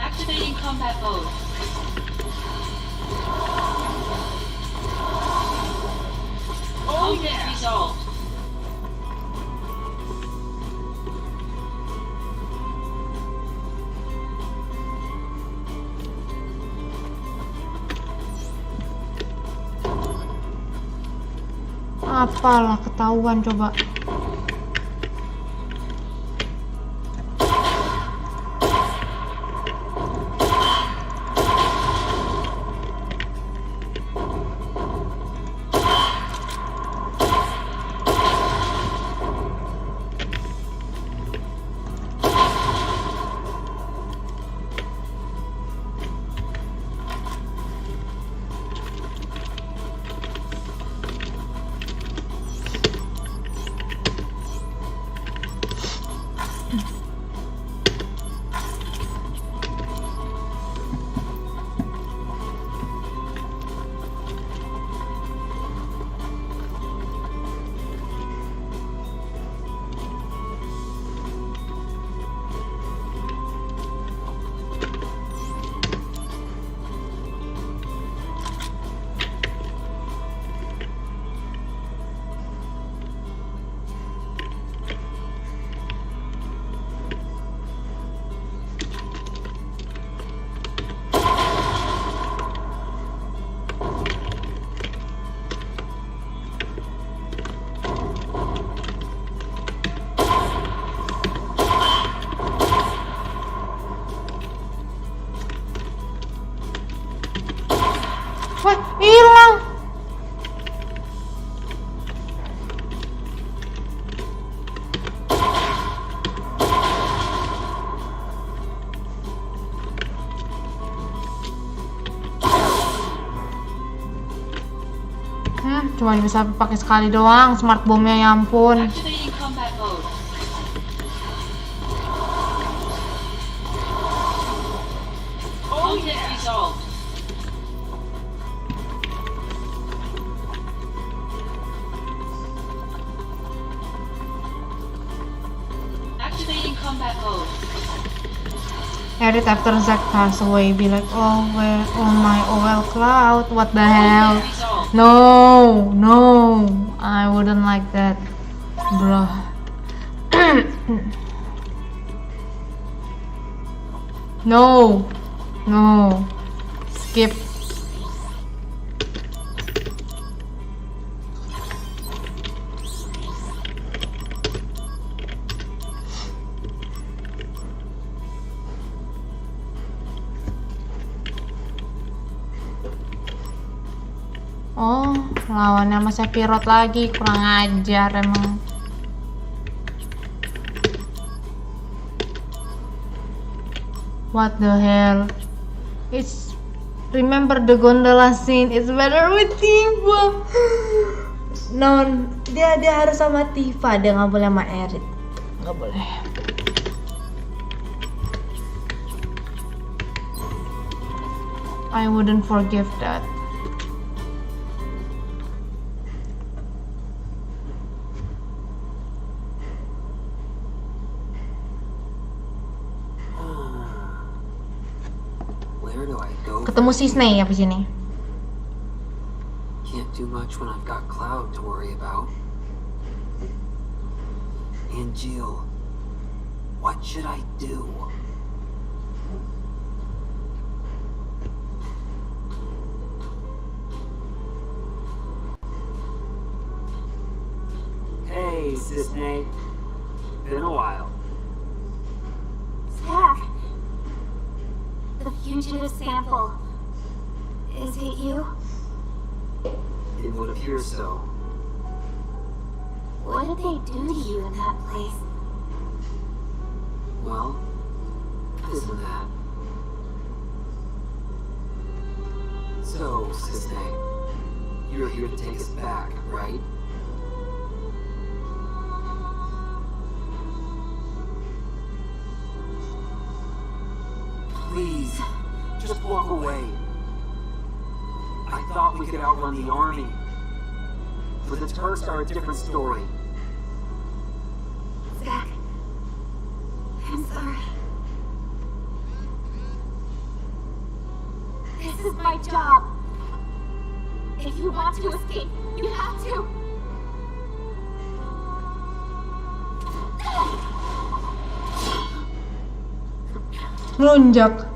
Activating combat mode. Object resolved. Apalah, ketahuan coba. Wah, hilang. Cuma bisa pakai sekali doang smart bomnya, ya ampun. Activating combat mode. Object resolved. Activating combat mode. Edit after Zack pass away, be like, oh, where, oh my, oh well, Cloud, what the hell? Object resolved. No, no, I wouldn't like that, bro. No, no, skip. Oh, lawannya sama Sephiroth lagi, kurang ajar emang. What the hell? It's remember the gondola scene. It's better with Tifa. Non, dia harus sama Tifa. Dia nggak boleh sama Erit. Nggak boleh. I wouldn't forgive that. Ketemu si Snake abis ini. Can't do much when I've got Cloud to worry about. And Jill, what should I do? Hey, Sis Nate. Been a while. Zach, the fugitive sample. Is it you? It would appear so. What did they do to you in that place? Well, this and that. So, Sis Nate, you're here to take us back, right? Please, just walk away. I thought we could outrun the army. But the Turks are a different story. Zach, I'm sorry. This is my job. If you want to escape, you have to. Ngelunjak.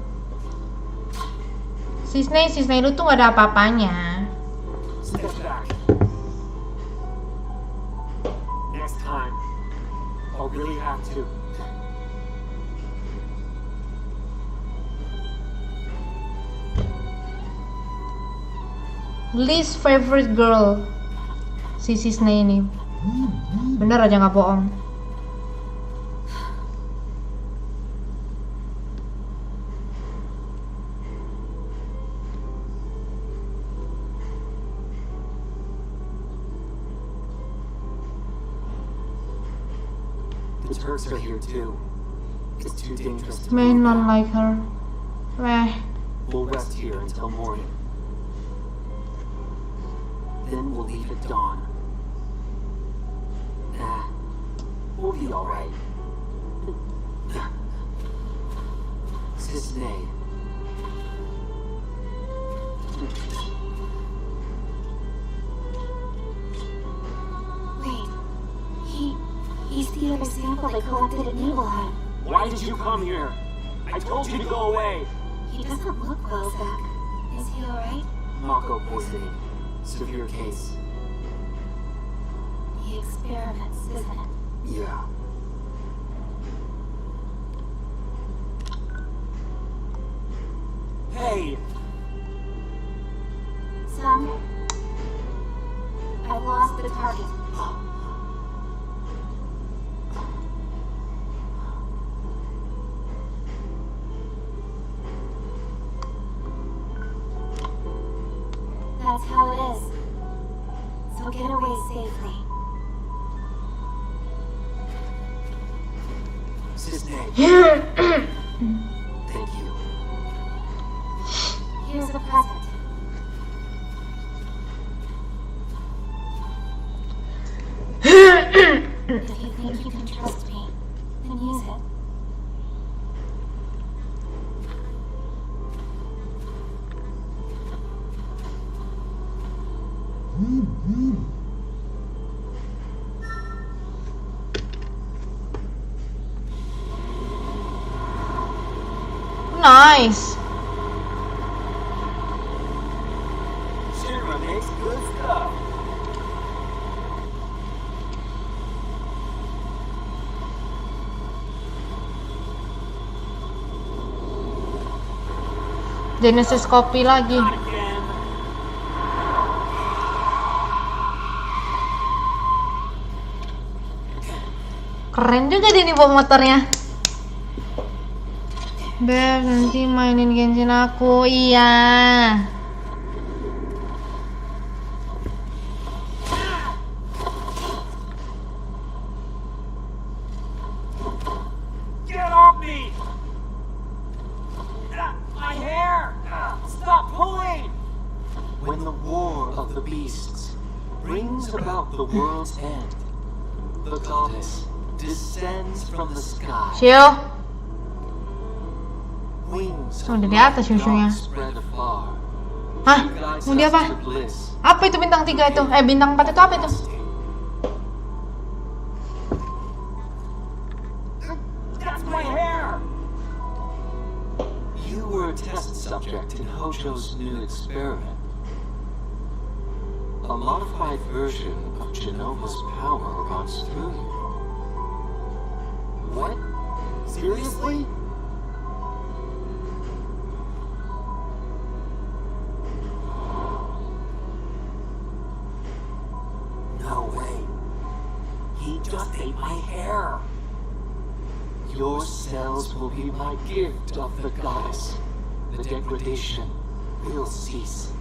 Si Snake lu tuh gak ada apa-apanya. Step back. Next time, I'll really have to. Least favorite girl. Si Snake ini. Bener aja gak bohong. The Turks are here too. It's too dangerous to May not like her. Meh. We'll rest here until morning. Then we'll leave at dawn. We'll be alright. Sis Nate. Wait, he's the other sample they collected at Nibelheim. Why did you come here? I told you to go away. He doesn't look well, Zach. Is he alright? Mako poisoning. Severe case. The experiments, isn't it? Yeah. Hey! Son, I lost the target. That's how it is. So get away safely. Sis Nate. Thank you. Here's a present. If you think you can trust me, then use it. Nice. Shinra makes good stuff. Genesis kopi lagi. Not again. Keren juga dia nih bawa motornya. Beb, nanti mainin Genshin aku. Iya. Get off me! My hair! Stop pulling! When the war of the beasts brings about the world's end, the goddess descends from the sky. Shio. Wings Oh, udah di atas susunya. spread afar. Hah? Mau dia apa? Apa itu bintang 3 itu? Bintang 4 itu apa itu? That's my hair! You were a test subject in Hojo's new experiment. A modified version of Genova's power runs through you. What? Seriously? No way. He just ate my hair. Your cells will be my gift of the goddess. The degradation will cease.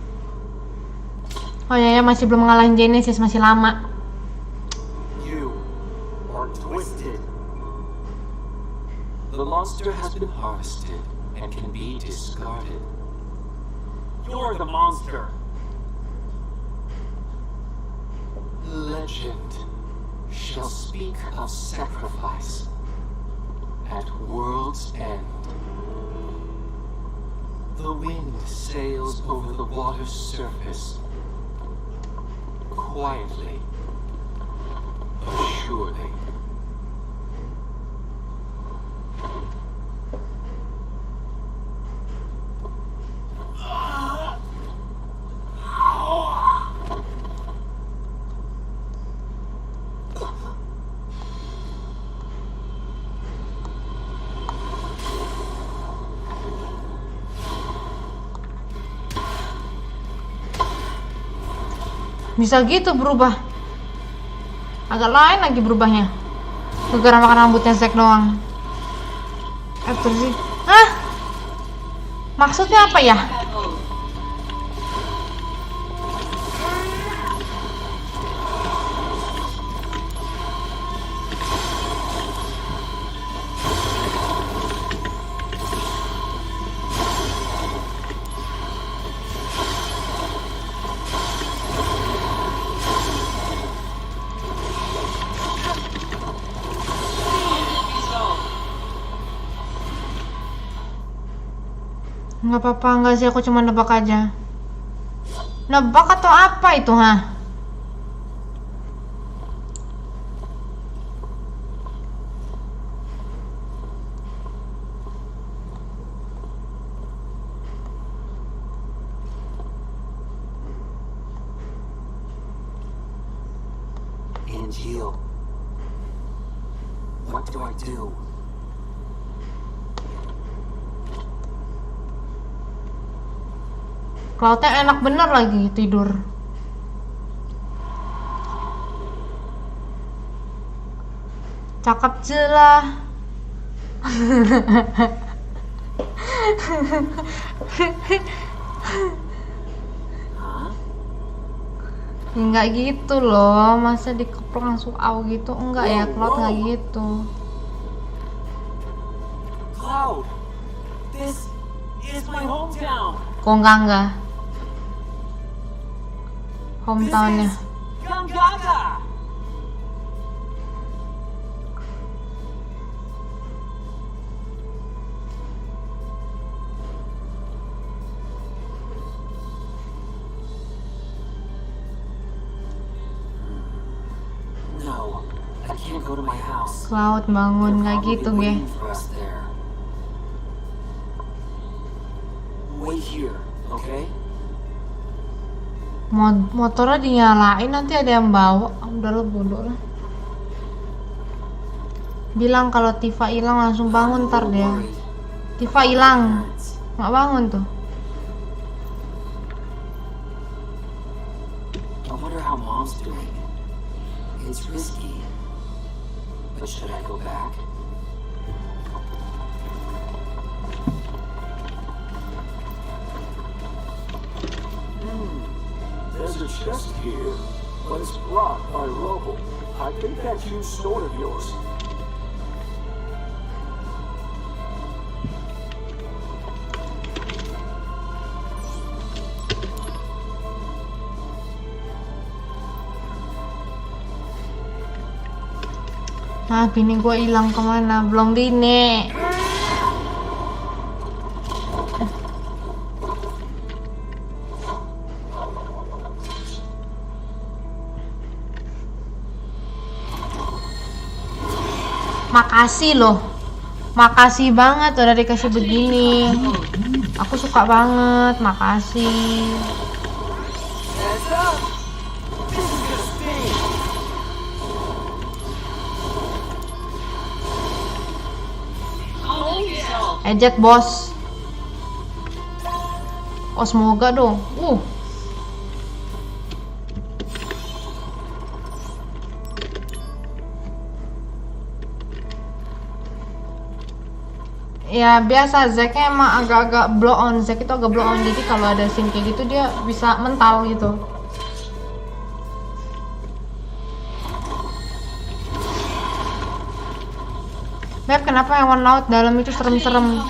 Oh ya, masih belum ngalahin Genesis, masih lama. You are twisted. The monster has been harvested and can be discarded. You're the monster. Legend shall speak of sacrifice at world's end. The wind sails over the water's surface, quietly, but surely. Bisa gitu berubah. Agak lain lagi berubahnya. Gara-gara makan rambutnya Zack doang. Terus sih. Hah? Maksudnya apa ya? Nggak apa-apa, nggak sih, aku cuma nebak aja. Nebak atau apa itu, ha? Angel, what do I do? Cloudnya enak bener lagi tidur. Cakep jelah. Enggak gitu loh, masa dikeplok langsung au gitu? Enggak ya, Cloud nggak gitu. Cloud, this is my hometown. Kok enggak? Hometownnya. Gangaga. No, I can't go to my house. Cloud bangun nggak gitu, ge. Wait here, okay? Motornya dinyalain, nanti ada yang bawa. Udah lo bodoh lah. Bilang kalau Tifa hilang langsung bangun, ntar dia. Tifa hilang, nggak bangun tuh. I wonder how mom's doing. It's risky, but should I go back? chest here, but it's blocked by rubble. I think that huge sword of yours. Nah, bini gue hilang kemana? Belum bini. Makasih loh. Makasih banget udah dikasih begini. Aku suka banget. Makasih. Ejek bos. Oh semoga dong. Ya biasa, Zacknya emang agak-agak blow on. Zack itu agak blow on, jadi kalau ada scene kayak gitu dia bisa mental gitu. Beb, kenapa hewan laut dalam itu serem-serem?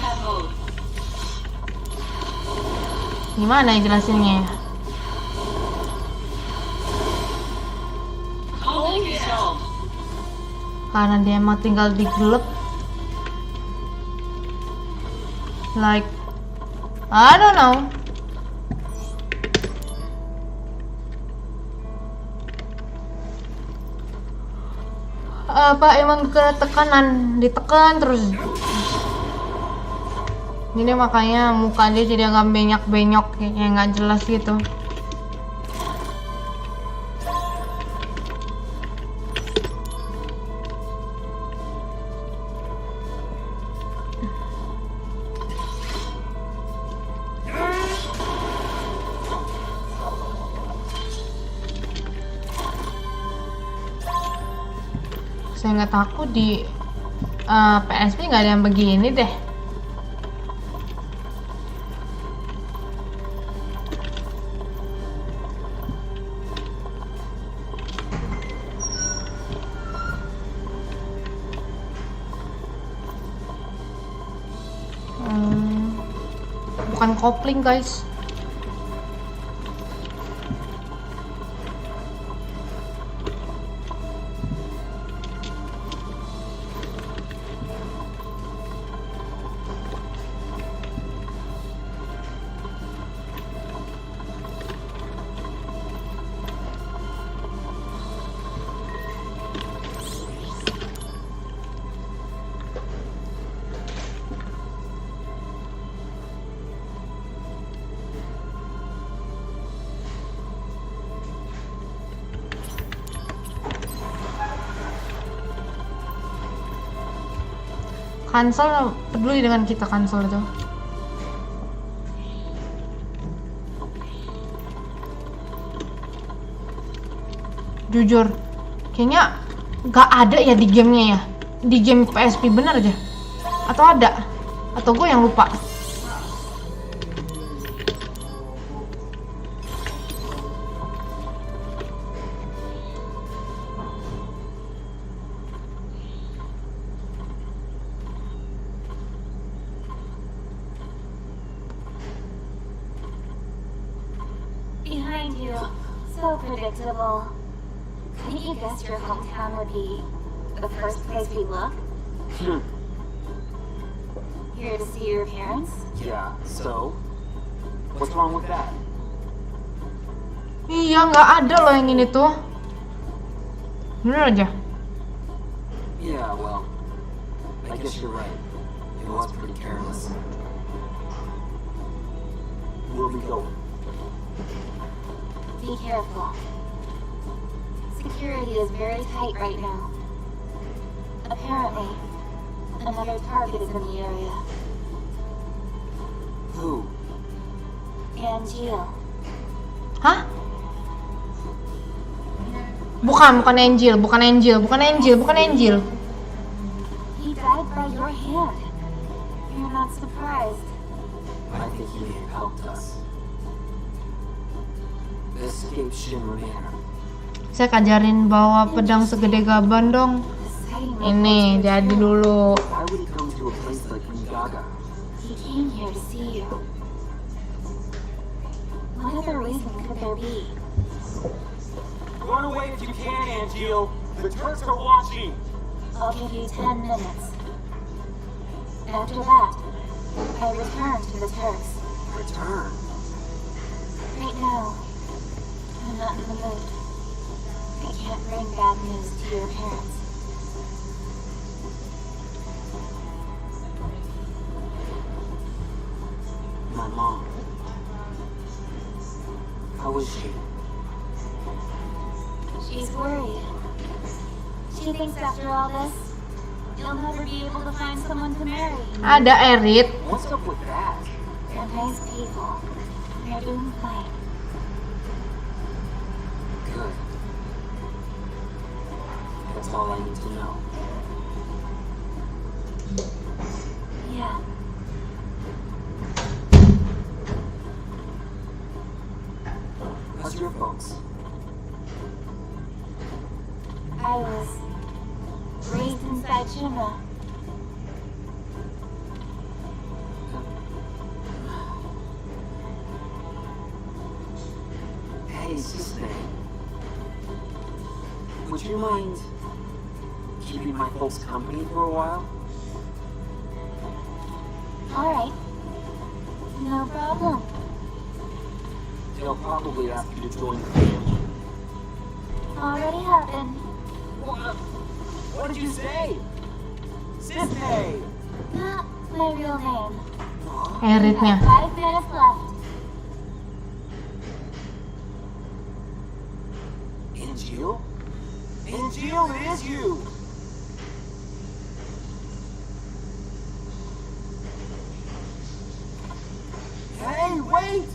Gimana ya jelasinnya? Karena dia emang tinggal di gelap. Like, I don't know. Apa emang ke tekanan, ditekan terus. Ini makanya muka dia jadi agak benyok-benyok kayak nggak jelas gitu. Saya nggak takut di PSP nggak ada yang begini deh. Bukan kopling guys. Cancel peduli dengan kita, cancel itu. Jujur, kayaknya nggak ada ya di gamenya ya, di game PSP bener aja. Atau ada? Atau gue yang lupa? Behind you. So predictable. Didn't you guess your hometown would be the first place we look? Here to see your parents? Yeah, so? What's wrong with that? Iya, nggak ada loh yang ini tuh. Bener aja. Yeah, well, I guess you're right. It was pretty careless. Where we go? Be careful. Security is very tight right now. Apparently, another target is in the area. Who? Angel. Hah? Bukan Angel, bukan Angel, bukan Angel, bukan Angel. He died by your hand. You're not surprised. I think he helped us. Escape Shinra Manor. Saya ajarin bawa pedang segede gaban dong. Ini jadi dulu. Why would he come to a place like Niigata? He came here to see you. What other reason could there be? Run away if you can, Angeal. The Turks are watching. I'll give you 10 minutes. After that, I return to the Turks. Return? Right now, I'm not in the mood. I can't bring bad news to your parents. My mom. How is she? She's worried. She thinks after all this, you'll never be able to find someone to marry. Ada Erit. What's up with that? They're nice people. They're doing fine. Good. That's all I need to know. Yeah. How's your folks? I was raised inside Shinra. Hey, sister. Would you mind keeping my folks company for a while? Alright. No problem. They'll probably ask you to join the family. Already happened. What did you say? Sisney! Not my real name. Eritnya. 5 minutes left. Angeal? Angeal, it is you! Hey, wait!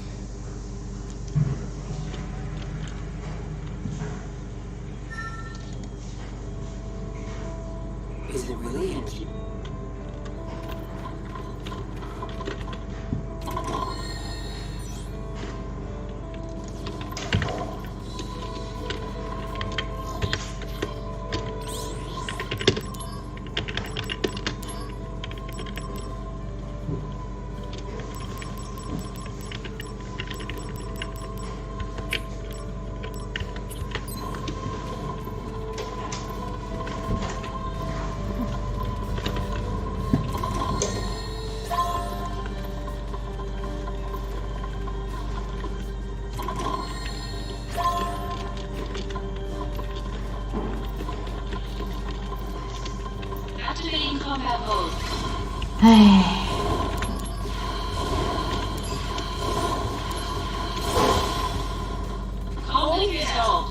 Is it really Angie? Activating combat mode. Conflict resolved.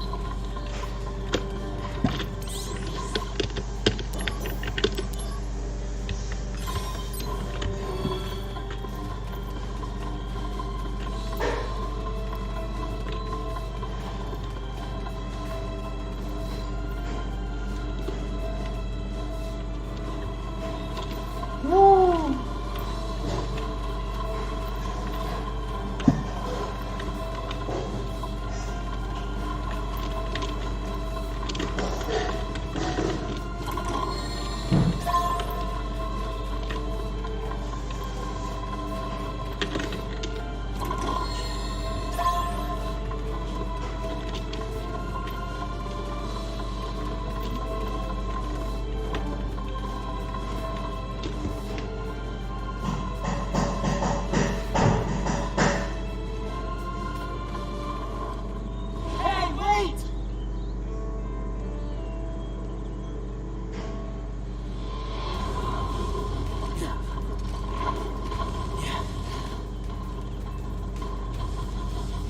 Hey, wait!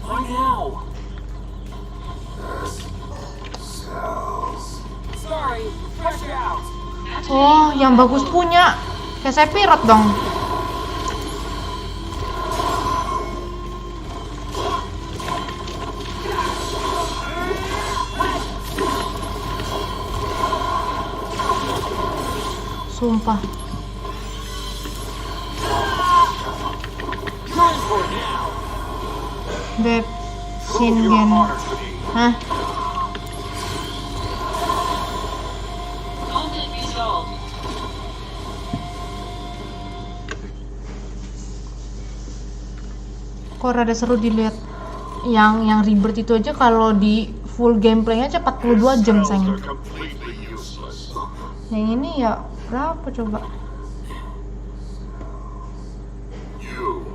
Why now? Sorry, fresh out! Oh, yang bagus punya. Kayak Sephiroth dong. Sumpah. Run for it now! Beb. Shingen. Hah? Conflict resolved. Kok rada seru dilihat. Yang Rebirth itu aja kalau di full gameplaynya aja 42 jam sayang. Yang ini ya berapa coba? You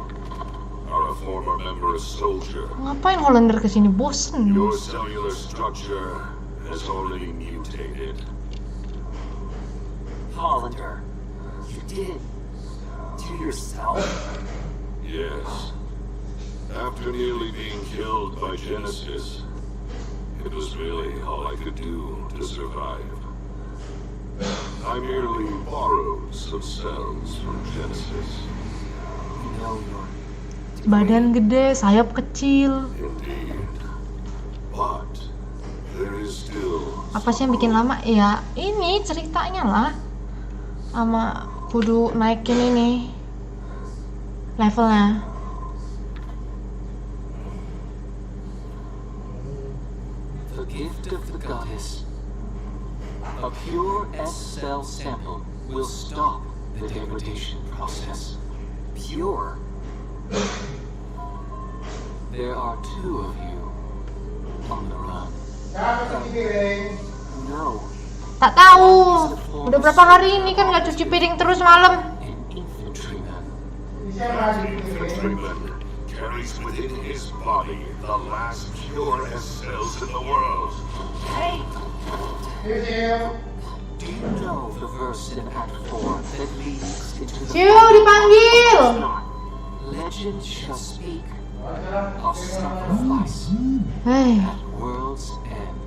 are a former member of soldier. Ngapain Hollander kesini, bosen. Your cellular structure has already mutated. Hollander, you did it to yourself? Yes. After nearly being killed by Genesis, it was really all I could do to survive. I merely borrowed some cells from Genesis. You know you're Badan gede, sayap kecil. Indeed. But there is still Apa sih yang bikin lama? Ya ini ceritanya lah. Sama kudu naikin ini levelnya. the gift of the goddess. A pure S-cell sample will stop the degradation process. Pure? There are two of you on the run. No, Tak tahu. Udah berapa hari ini kan nggak cuci piring terus malam. an infantryman. Infantryman carries within his body the last pure S-cells in the world. Do you know the verse in Act 4 that leads into the Ciu dipanggil. legend shall speak of sacrifice Hei, at world's end.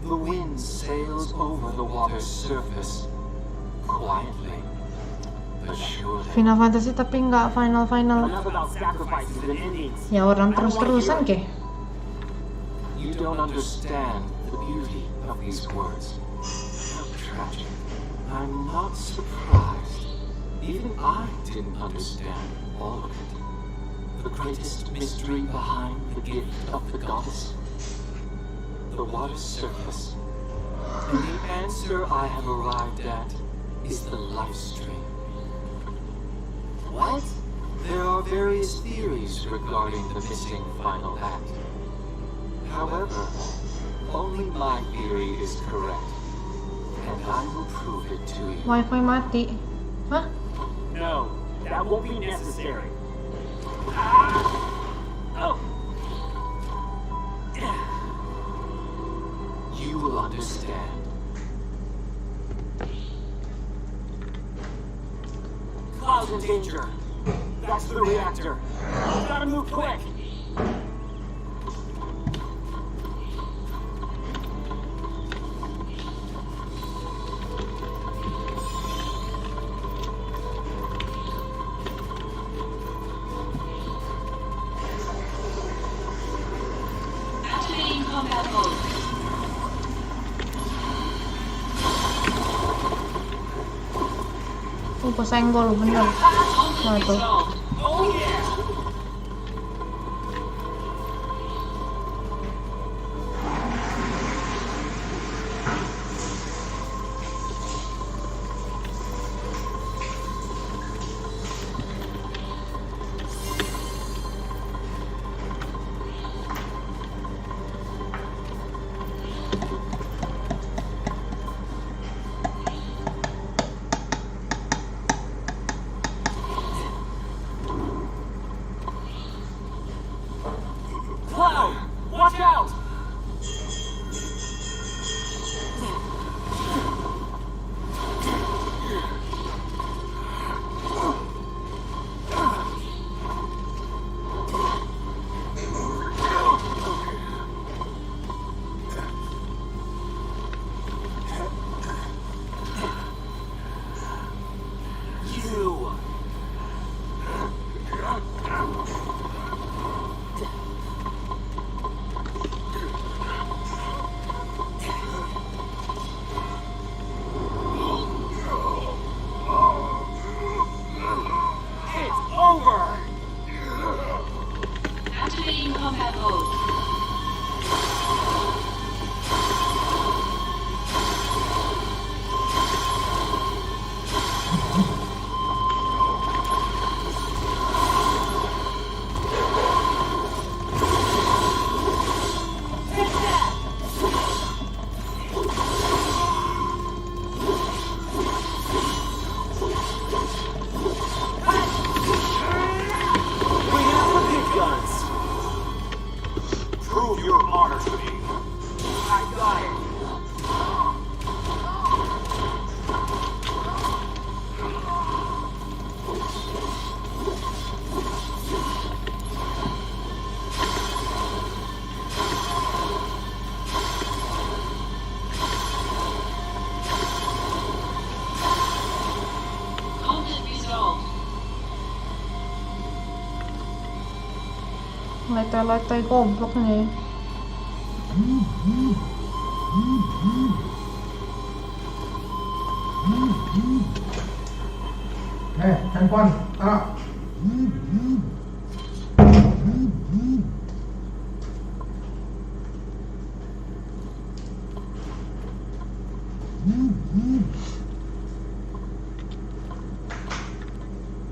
The wind sails over the water's surface quietly but surely. Final Fantasy tapi nggak final. Enough about sacrifices and endings. Ya orang terus-terusan keh. You don't understand the beauty of these words. How tragic. I'm not surprised. Even I didn't understand all of it. The greatest mystery behind the gift of the goddess. The water's surface. And the answer I have arrived at is the life stream. What? There are various theories regarding the missing final act. However, only my theory is correct, and I will prove it to you. Wifi mati. Hah? No, that won't be necessary. Oh. You will understand. Cloud's in danger. That's the reactor. Gotta move quick. Activating combat mode. Gue senggol bener. Nah tuh. Oh yeah. Prove your honor to me. I got it. Conflict resolved. Letoy-letoy goblok nih. Handphone,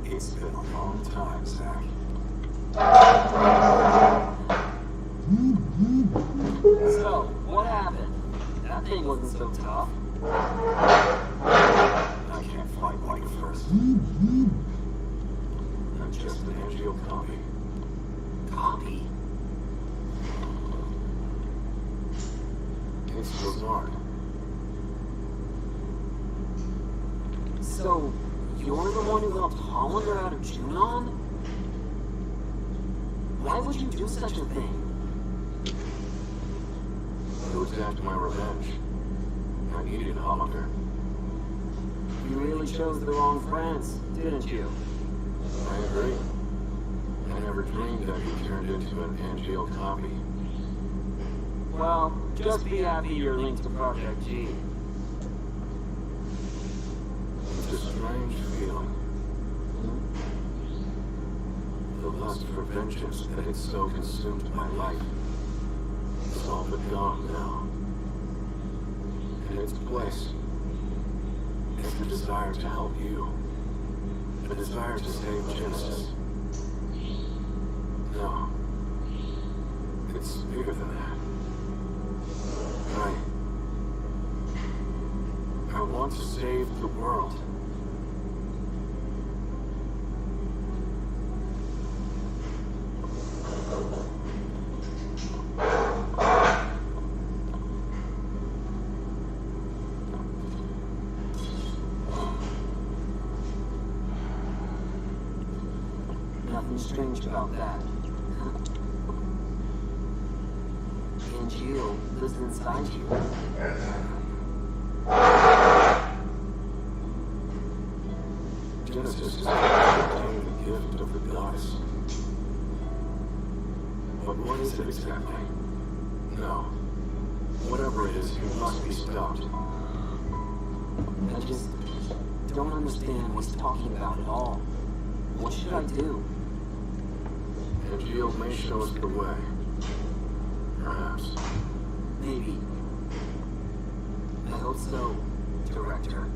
It's been a long time, Zach. So, what happened? That thing wasn't so tough. I can't fight like at first. I'm just an angel copy. Copy? It's bizarre. So, you're the one who helped Hollander out of Junon? Why would you do such a thing? It was after my revenge. I needed Hollander. You really chose the wrong friends, didn't you? I agree. I never dreamed that he turned into an angel copy. Well, just be happy you're linked to Project G. It's a strange feeling. The lust for vengeance that had so consumed my life is all but gone now. In its place is the desire to help you. The desire to save Genesis. No. It's bigger than that. I want to save the world. Nothing strange about that. Angel lives inside you. Genesis is the gift of the goddess. But what is it exactly? No. Whatever it is, it must be stopped. I just don't understand what he's talking about at all. What should I do? Angel may show us the way. Perhaps. Maybe. I hope so, Director.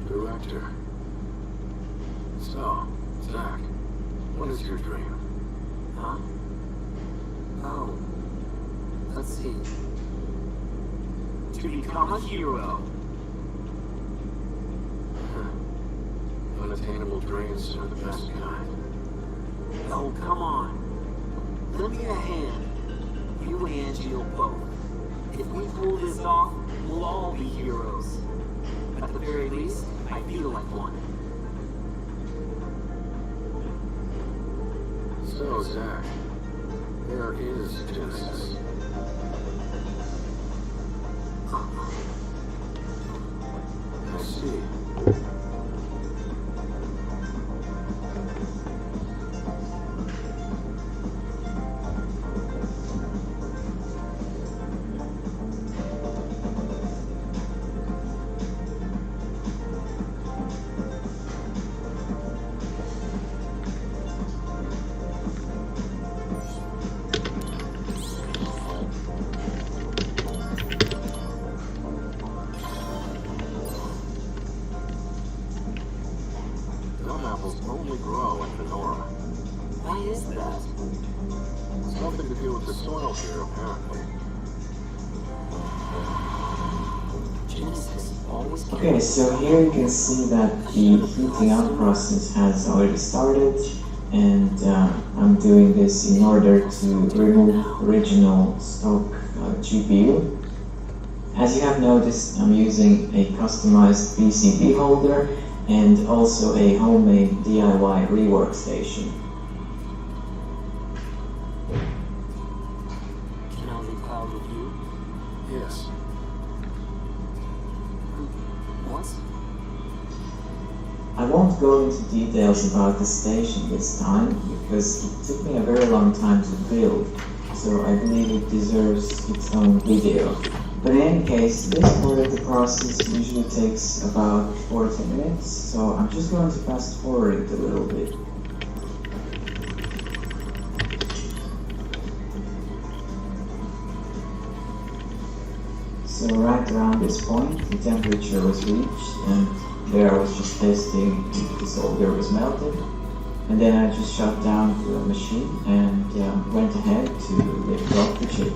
Director. So, Zach, what is your dream? Huh? Oh. Let's see. To become a hero. Unattainable dreams are the best kind. Oh, come on. Lend me a hand. You and Angel both. If we pull this off, we'll all be heroes. At the very least, I feel like one. So, Zach, where is Genesis? I see. Apples only grow in Venora. Why is that? Something to do with the soil here, apparently. Genesis always Okay, so here you can see that the heating up process has already started. and I'm doing this in order to remove original stock GPU. As you have noticed, I'm using a customized PCB holder and also a homemade DIY rework station. Can I leave Cloud with you? Yes. What? I won't go into details about the station this time because it took me a very long time to build, so I believe it deserves its own video. But in any case, this part of the process usually takes about 40 minutes, so I'm just going to fast forward it a little bit. So right around this point, the temperature was reached, and there I was just testing if the solder was melted. And then I just shut down the machine and went ahead to lift off the chip.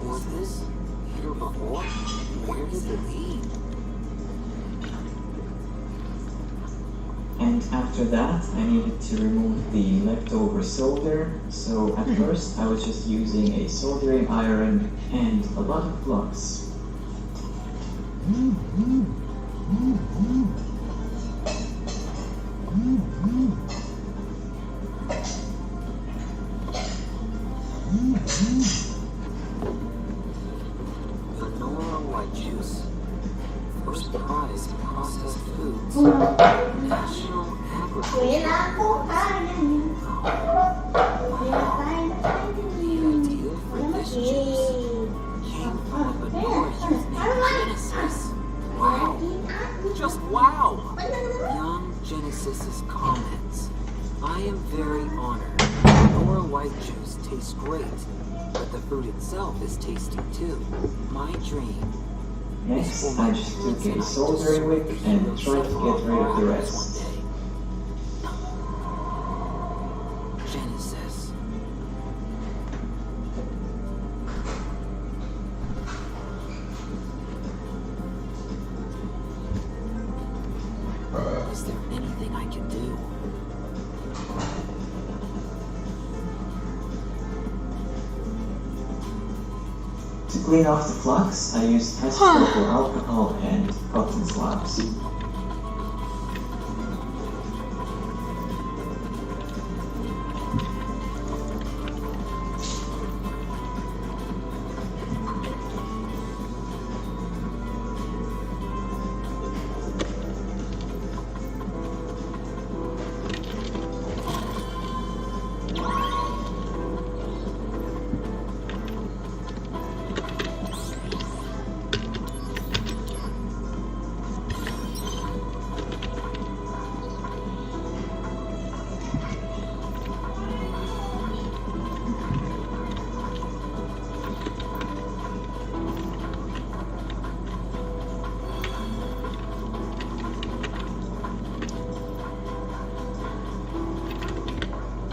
Was this here before? Where did it lead? And after that, I needed to remove the leftover solder, so at first I was just using a soldering iron and a lot of flux. Vanilla white juice. First prize in processed foods. National Agriculture. The idea for this juice came from a vanilla youth named Genesis. Wow. Just wow. Young Genesis's comments. I am very honored. Vanilla white juice tastes great, but the fruit itself is tasty too. My dream. Next, I just took a soldering wick and tried to get rid of the rest. Genesis. Is there anything I can do? To clean off the flux, I used isopropyl alcohol and cotton swabs.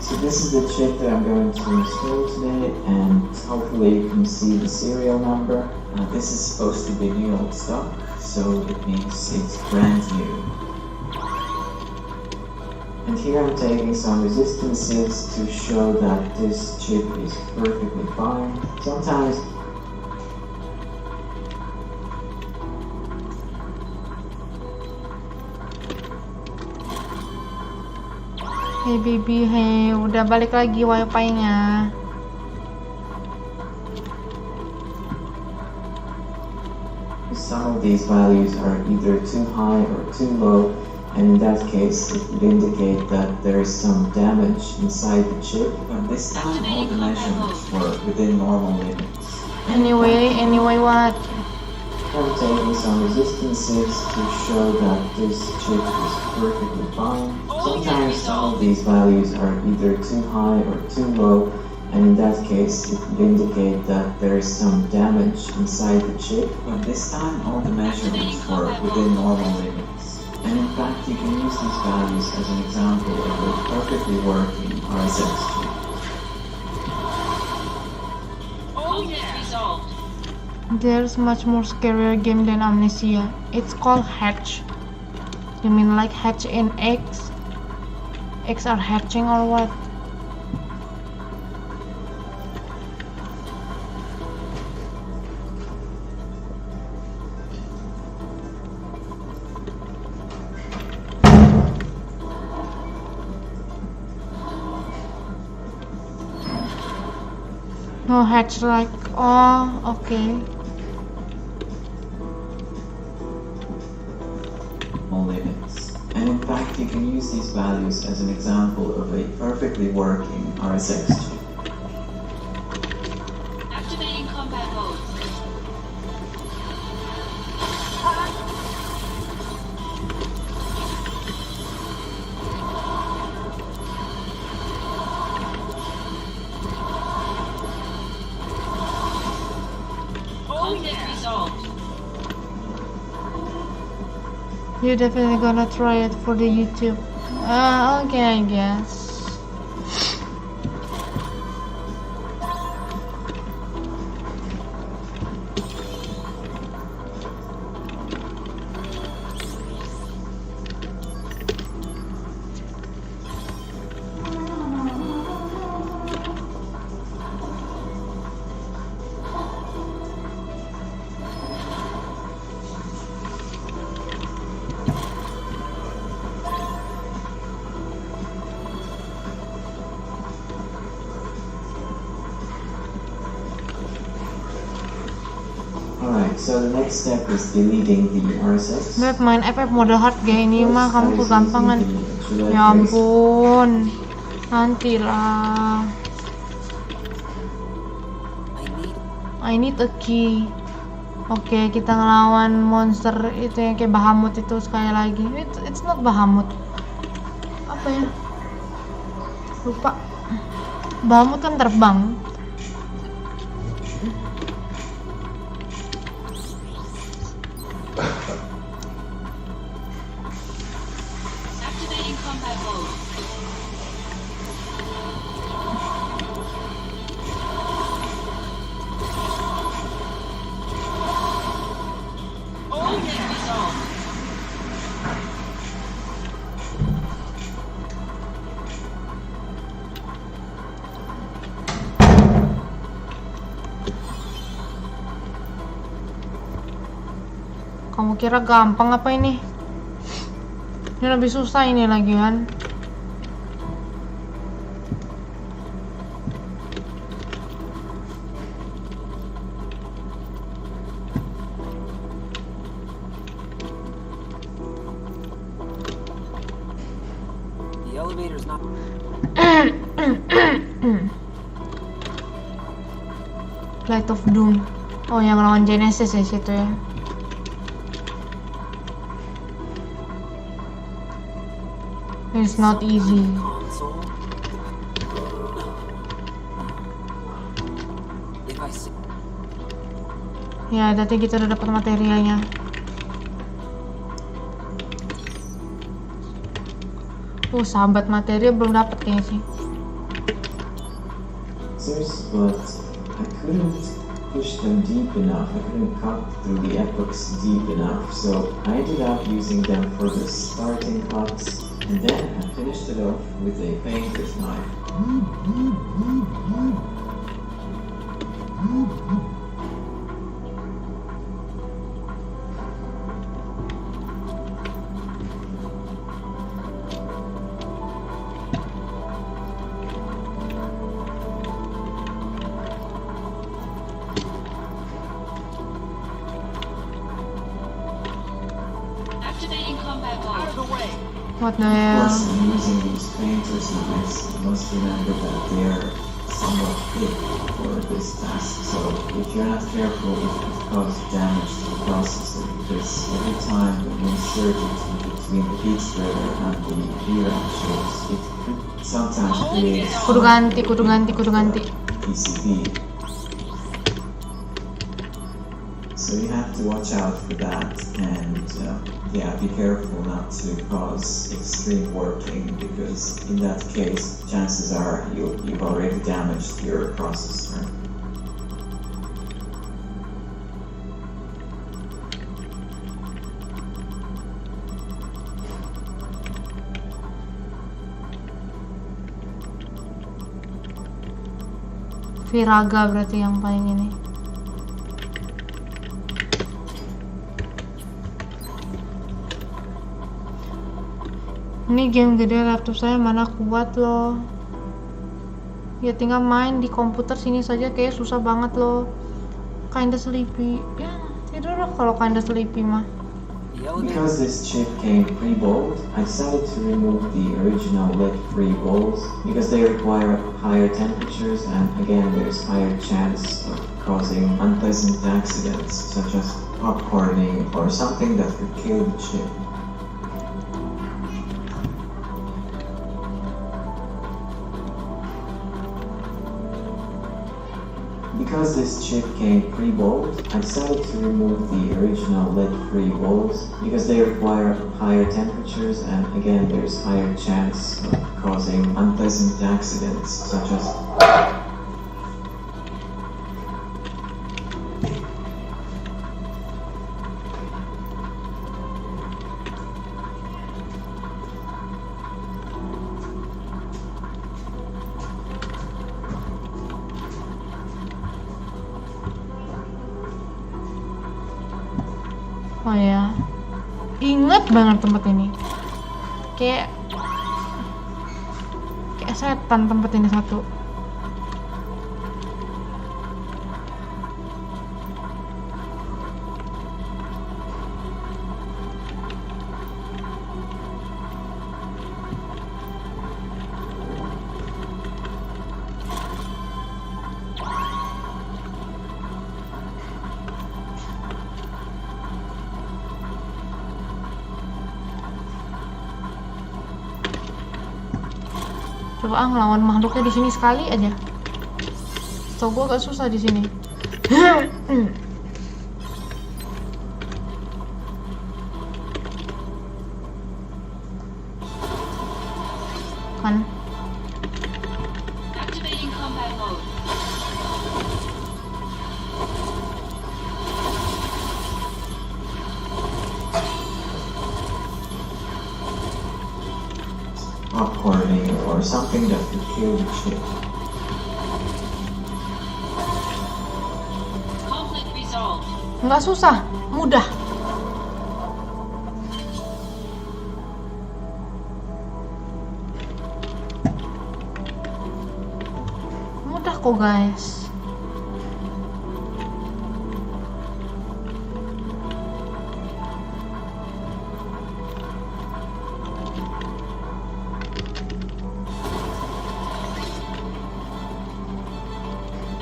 So this is the chip that I'm going to install today, and hopefully you can see the serial number. This is supposed to be new old stock, so it means it's brand new. And here I'm taking some resistances to show that this chip is perfectly fine. Sometimes Hey baby, hey, udah balik lagi wifi-nya. some of these values are either too high or too low, and in that case it would indicate that there is some damage inside the chip, but this time all the measurements were within normal limits. Anyway, what? I'm taking some resistances to show that this chip is perfectly fine. Sometimes some of these values are either too high or too low, and in that case it would indicate that there is some damage inside the chip, but this time all the measurements were within normal limits. And in fact you can use these values as an example of a perfectly working RSX chip. Oh There's much more scarier game than Amnesia. It's called Hatch. You mean like hatch in eggs? Eggs are hatching or what? No, hatch like, oh, okay. Limits. And in fact, you can use these values as an example of a perfectly working RSX chip. Activating combat mode. Conflict resolved. You're definitely gonna try it for the YouTube. Okay, I guess. So the next step is deleting the RSS. Beb, main FF mode hard gak ini mah, kamu kegampangan. Ya ampun, nantilah. I need a key. Oke, kita ngelawan monster itu yang kayak Bahamut itu sekali lagi. It's not Bahamut. Apa ya? Lupa. Bahamut kan terbang. Activating combat mode. Conflict resolved. Kamu kira gampang apa ini? Ini lebih susah ini lagi kan. The elevator's not. Light of Doom. Oh, yang lawan Genesis ya situ ya. It's not easy. Ya, tadi kita udah dapat materialnya. Sahabat materi belum dapat kayaknya sih. But I couldn't push them deep enough. I couldn't cut through the epochs deep enough. So I ended up using them for the starting cuts. And then I finished it off with a painter's knife. Activating combat mode. Out of the way. What the hell? Plus, I'm using these painter's knives. You must remember that they are somewhat thick for this task. So if you're not careful, it could cause damage to the processor. Because every time that you insert it between the heat spreader and the VRAM chips, it could sometimes create Kudu ganti. PCB. So you have to watch out for that, and yeah, be careful not to cause extreme warping, because in that case, chances are you've already damaged your processor. Viraga berarti yang paling ini. Ini game gede, laptop saya mana kuat loh. Ya tinggal main di komputer sini saja kayak susah banget loh. Kinda sleepy. Ya tidur lah kalau kinda sleepy mah. Because this chip came pre-bowled, I decided to remove the original lead-free bowls because they require higher temperatures and again there's higher chance of causing unpleasant accidents such as popcorning or something that could kill the chip. Because this chip came pre-bowled, I decided to remove the original lead-free bowls because they require higher temperatures and again there's higher chance of causing unpleasant accidents such as Oh ya, inget banget tempat ini. Kayak setan tempat ini satu. Coba ngelawan makhluknya di sini sekali aja. So gue agak susah di sini. Kan? Activating combat mode. popcorning or something that could kill the chip. Conflict resolved. Nggak susah, mudah. Mudah kok guys.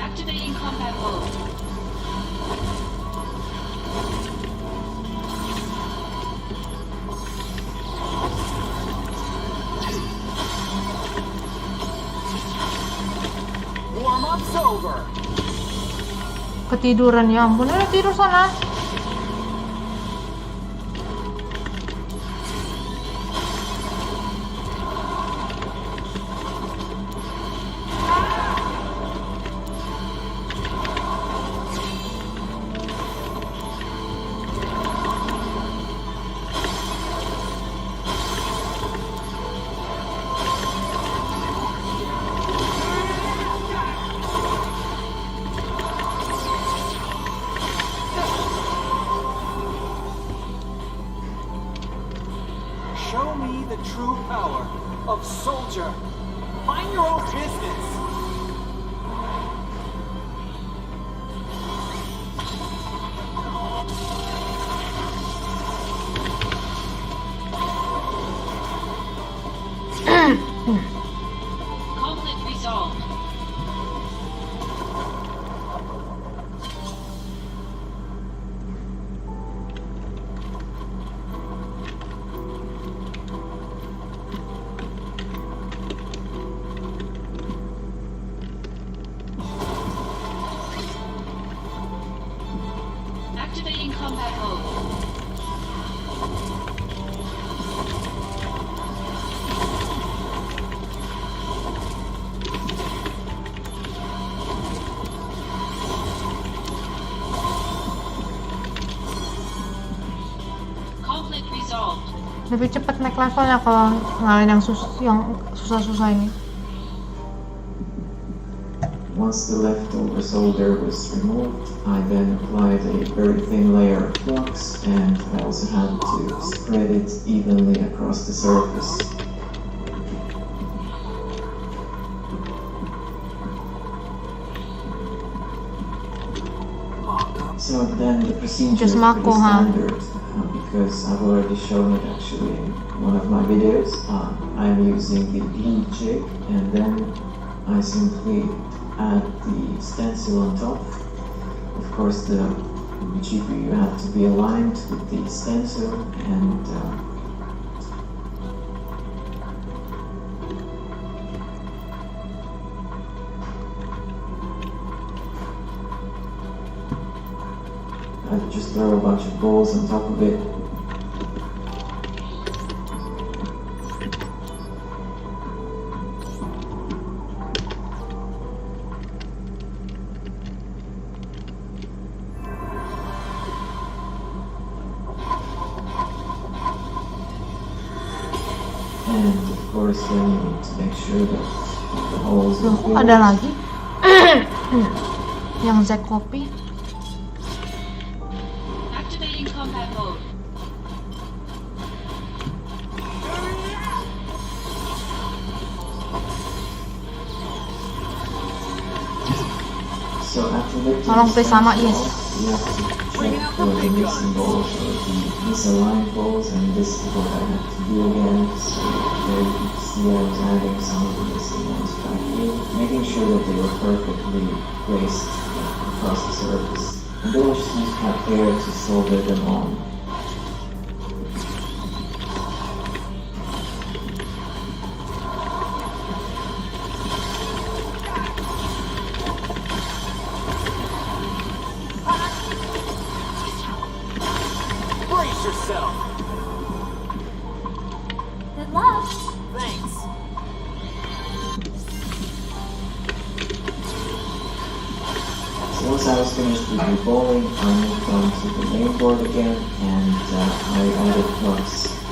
Activating combat mode. Warm-up's over. Ketiduran, ya ampun, udah tidur sana. Show me the true power of soldier. Mind your own business. Conflict resolved. Activating combat mode. Conflict resolved. Lebih cepat naik levelnya kalau ngalahin yang susah-susah ini. once the leftover solder was removed, I then applied a very thin layer of flux, and I also had to spread it evenly across the surface. So then the procedure is pretty standard, because I've already shown it actually in one of my videos. I'm using the blue jig, and then I simply add the stencil on top. Of course, the GPU had to be aligned with the stencil, and I just throw a bunch of balls on top of it. And of course, then you need to make sure that the holes are filled. Ada lagi yang Z copy. Activating combat mode. So after lifting Tolong please sama, yes. you have to check for the missing balls or the misaligned balls, and this is what I have to do again. So there you can see I was adding some of the missing ones back in, making sure that they were perfectly placed across the surface. And then I just use cat hair to solder them on. Brace yourself! Good luck. Thanks! So once I was finished with the bowling, I moved on to the main board again, and I added flux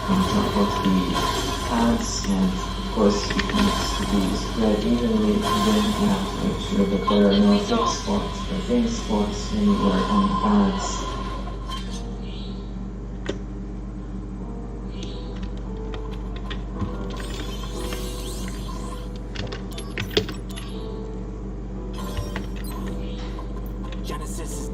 on top of the pads, and of course it needs to be spread evenly, and then you have to make sure that there are no fixed spots or thin spots anywhere on the pads. Genesis.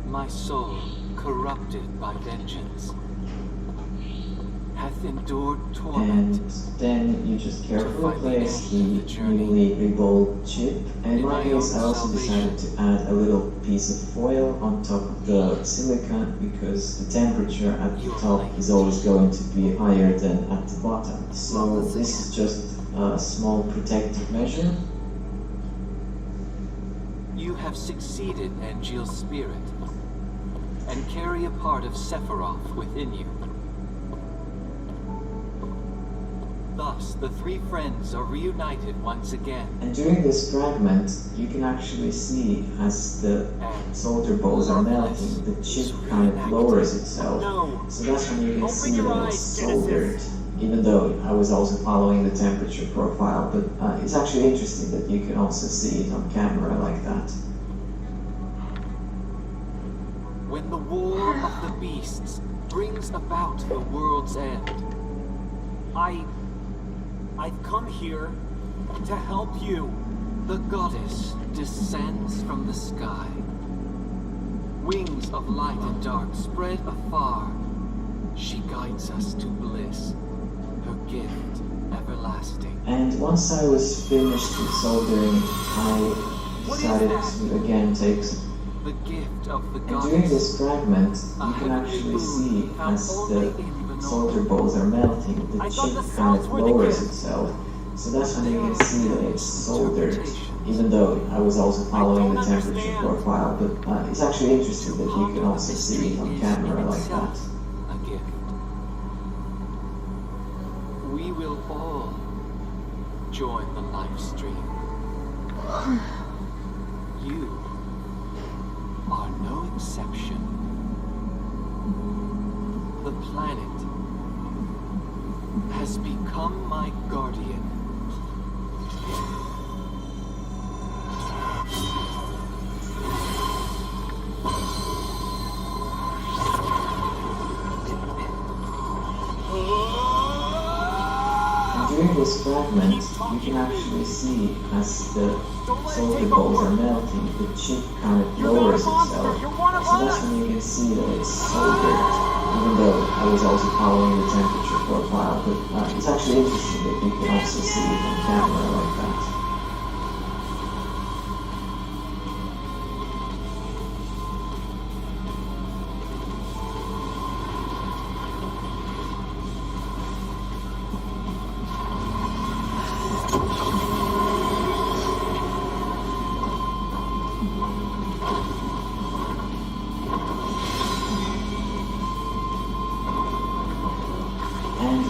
My soul, corrupted by vengeance, hath endured And torment. then you just carefully place the newly rebowled chip. And in my case, I also decided to add a little piece of foil on top of the silicon, because the temperature at the top is always going to be higher than at the bottom. So this is just a small protective measure. You have succeeded, Angeal's spirit, and carry a part of Sephiroth within you. Thus, the three friends are reunited once again. And during this fragment, you can actually see as the solder balls are melting, the chip kind of lowers itself. So that's when you can see that it's soldered, even though I was also following the temperature profile. But it's actually interesting that you can also see it on camera like that. When the war of the beasts brings about the world's end, I've come here to help you. The goddess descends from the sky. Wings of light and dark spread afar. She guides us to bliss, her gift everlasting. And once I was finished with soldering, I decided to again take some. The gift of the And goddess. during this fragment, you can actually see as the solder balls are melting, the chip kind of lowers itself. So that's when you can see that it's soldered, even though I was also following the temperature profile. But it's actually interesting that you can also see it on camera like that. A gift. We will all join the live stream. You are no exception. The planet has become my guardian. During this fragment, you can actually see as the soldier balls are melting, the chip kind of lowers itself. So that's when you can see that it's soldered, even though I was also following the temperature profile. But it's actually interesting that you can also see it on camera like that.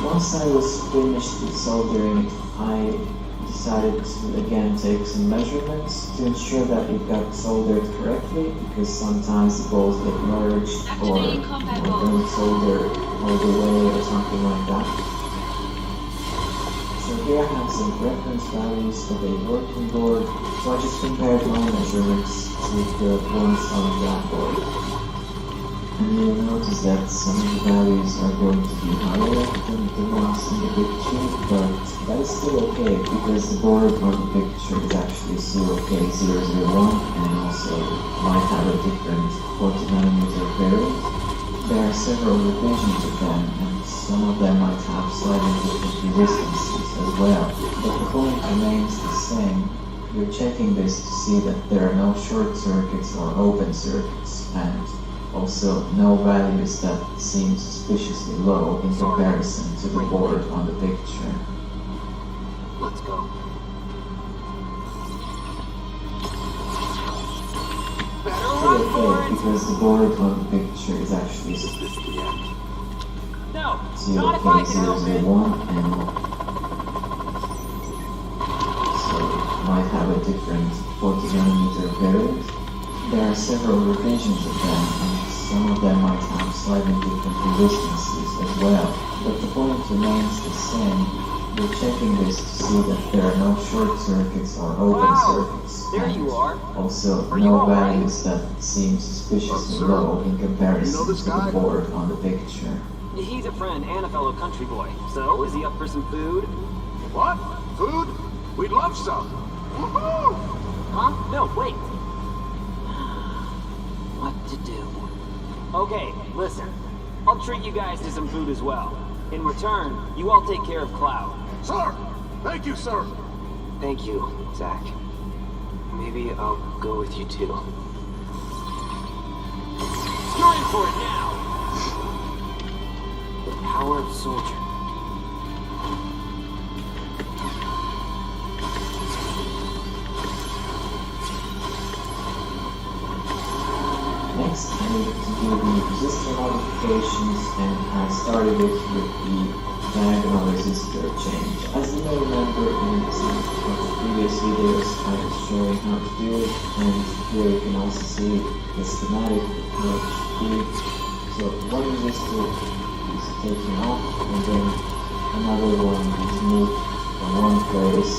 Once I was finished with soldering, I decided to again take some measurements to ensure that it got soldered correctly, because sometimes the balls get merged or don't solder all the way or something like that. So here I have some reference values for the working board, so I just compared my measurements with the ones on the blackboard. And you'll notice that some of the values are going to be higher than the ones in the picture, but that is still okay because the board on the picture is actually COK001 and also might have a different 40nm variant. There are several revisions of them, and some of them might have slightly different resistances as well, but the point remains the same. You're checking this to see that there are no short circuits or open circuits, and also no values that seem suspiciously low in comparison to the board on the picture. Let's go. Still okay, because the board on the picture is actually COK001 and so might have a different 40nm variant. There are several revisions of them, and some of them might have slightly different resistances as well, but the point remains the same. You're checking this to see that there are no short circuits or open circuits, There you are. also no values that seem suspiciously low in comparison to the board on the picture. He's a friend and a fellow country boy. So, is he up for some food? What? Food? We'd love some. Woohoo! Huh? No, wait. What to do? Okay, listen. I'll treat you guys to some food as well. In return, you all take care of Cloud. Sir! Thank you, sir! Thank you, Zach. Maybe I'll go with you too. You're in for it now! The power of soldier. Next, I need to do the resistor modifications, and I started it with the diagonal resistor change. As you may remember in some of the previous videos, I was showing how to do it, and here you can also see the schematic of how it should be. So one resistor is taken off, and then another one is moved from one place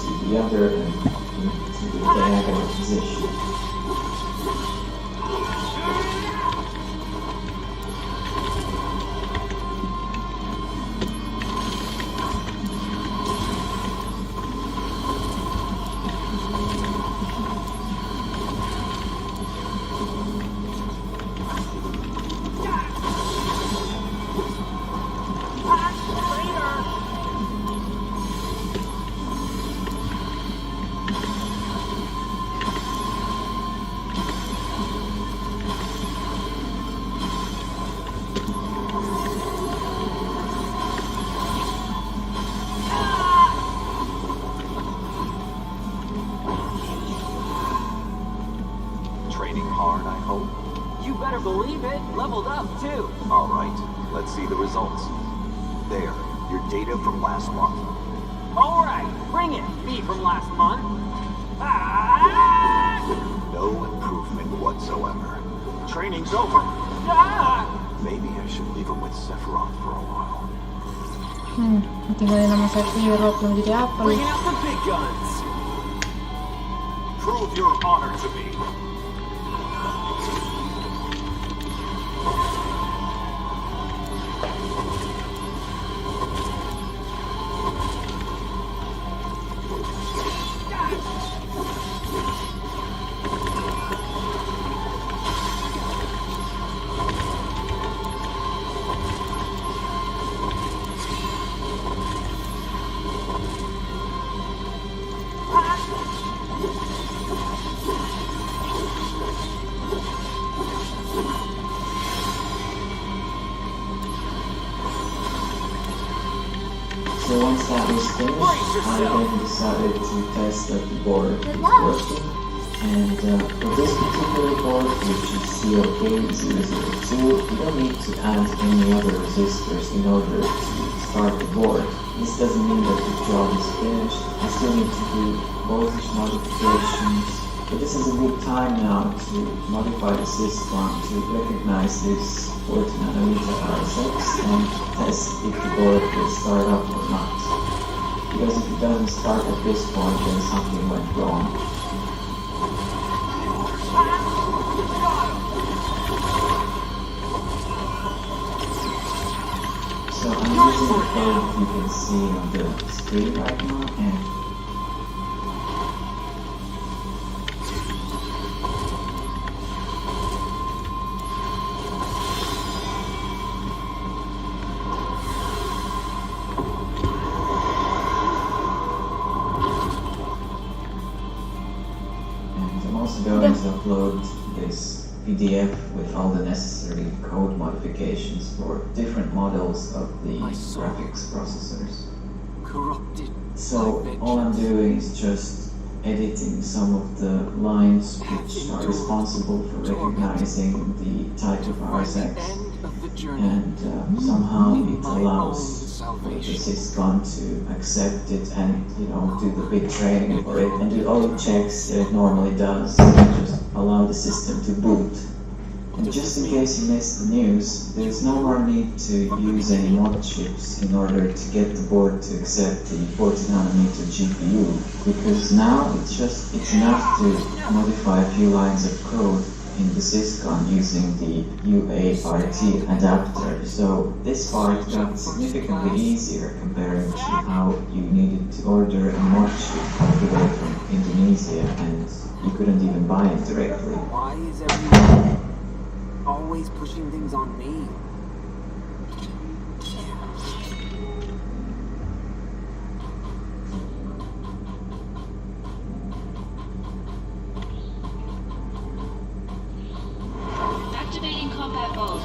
to the other and into the diagonal position. Training hard, I hope. You better believe it. Leveled up, too. All right, let's see the results. There, your data from last month. All right, bring it. Me from last month. Ah! No improvement. movement whatsoever. Training's over. Maybe I should leave him with Sephiroth for a while. Tinggalin nama Sephiroth mau jadi apa lu? Bringing out the big guns. Prove your honor to me. So once that was finished, I then decided to test that the board is working. And for this particular board, which is COK002, you don't need to add any other resistors in order to start the board. This doesn't mean that the job is finished. I still need to do voltage modifications. But this is a good time now to modify the system to recognize this 14nm RSX and test if the board will start up or not. Because if it doesn't start at this point, then something went wrong. So I'm using the code you can see on the screen right now, and I'm also going to upload this PDF with all the necessary code modifications for different models of the graphics processors. Corrupted. So all I'm doing is just editing some of the lines which are responsible for recognizing the type of RSX, and somehow it allows for the syscon to accept it and, you know, do the big training for it and do all the checks that it normally does, and just allow the system to boot. And just in case you missed the news, there's no more need to use any mod chips in order to get the board to accept the 14nm GPU, because now it's enough to modify a few lines of code in the syscon using the UART adapter. So this part got significantly easier comparing to how you needed to order a mod chip all the way from Indonesia and you couldn't even buy it directly. Why is everyone always pushing things on me? Activating combat mode.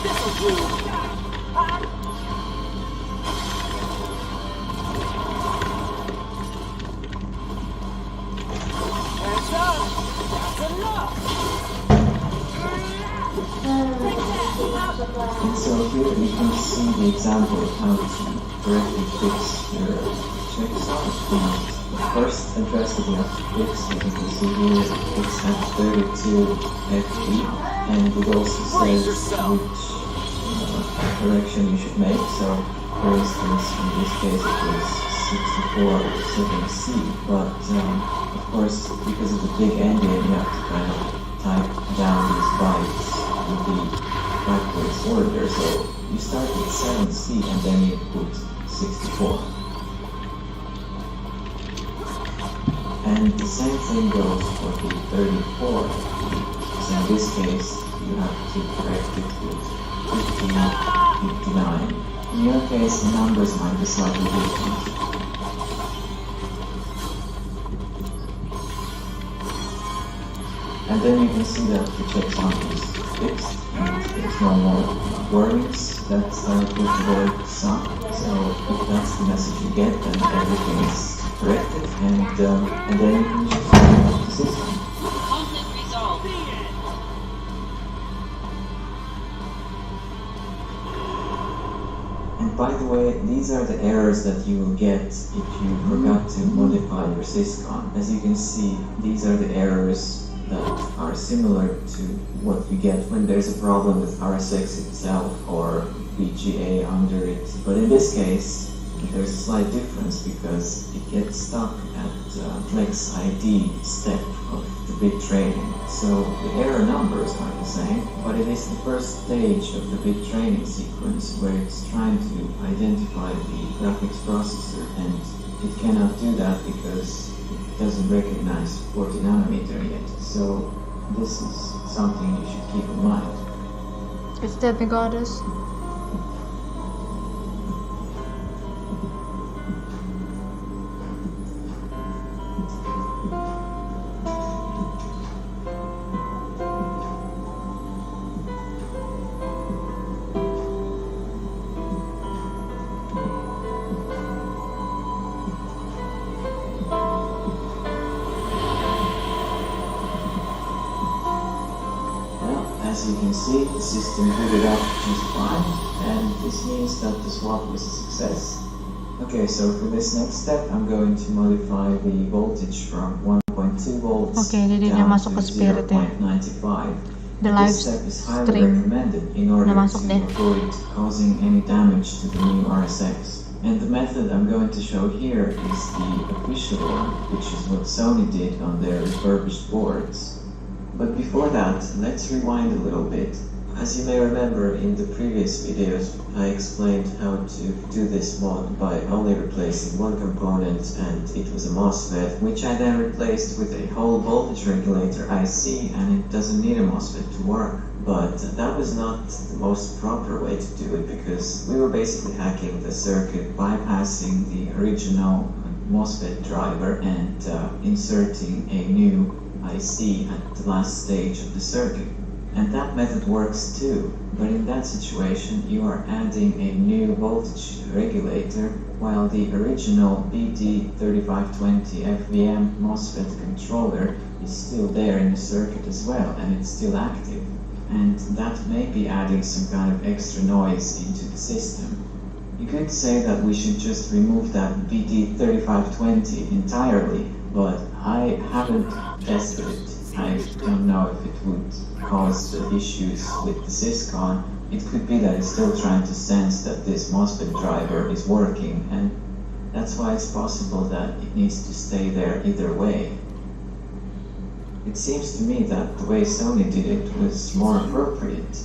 This'll do. And so here you can see the example of how to correctly fix your checksum. The first address that you have to fix, you can see here, it's at 32 FE, and it also says which correction you should make. So, for instance, in this case it was 64.7C, but of course, because of the big ending, you have to kind of type down these bytes with the backwards order. So you start with 7C and then you put 64. And the same thing goes for the 34. So in this case, you have to correct it with 59. In your case, the numbers might be slightly different. And then you can see that the checksum is fixed, and there's no more warnings that start with the word sum. So if that's the message you get, then everything is corrected, and then you can just turn off the system. Conflict resolved. And And by the way, these are the errors that you will get if you forgot to modify your syscon. As you can see, these are the errors that are similar to what you get when there's a problem with RSX itself or VGA under it. But in this case, there's a slight difference because it gets stuck at flex ID step of the bit training. So the error numbers are the same, but it is the first stage of the bit training sequence where it's trying to identify the graphics processor, and it cannot do that because it doesn't recognize 40 nanometer yet. So this is something you should keep in mind. Is that the goddess? As you can see, the system booted up just fine, and this means that the swap was a success. Okay, so for this next step, I'm going to modify the voltage from 1.2 volts jadi dia down masuk to ke spirit ya. 0.95. The live This step is highly stream recommended in order udah masuk to deh. avoid causing any damage to the new RSX. And the method I'm going to show here is the official one, which is what Sony did on their refurbished boards. But before that, let's rewind a little bit. As you may remember, in the previous videos, I explained how to do this mod by only replacing one component, and it was a MOSFET, which I then replaced with a whole voltage regulator IC, and it doesn't need a MOSFET to work. But that was not the most proper way to do it, because we were basically hacking the circuit, bypassing the original MOSFET driver and inserting a new IC at the last stage of the circuit. And that method works too, but in that situation you are adding a new voltage regulator while the original BT3520 FVM MOSFET controller is still there in the circuit as well, and it's still active. And that may be adding some kind of extra noise into the system. You could say that we should just remove that BT3520 entirely, but I haven't tested it. I don't know if it would cause issues with the syscon. It could be that it's still trying to sense that this MOSFET driver is working, and that's why it's possible that it needs to stay there either way. It seems to me that the way Sony did it was more appropriate,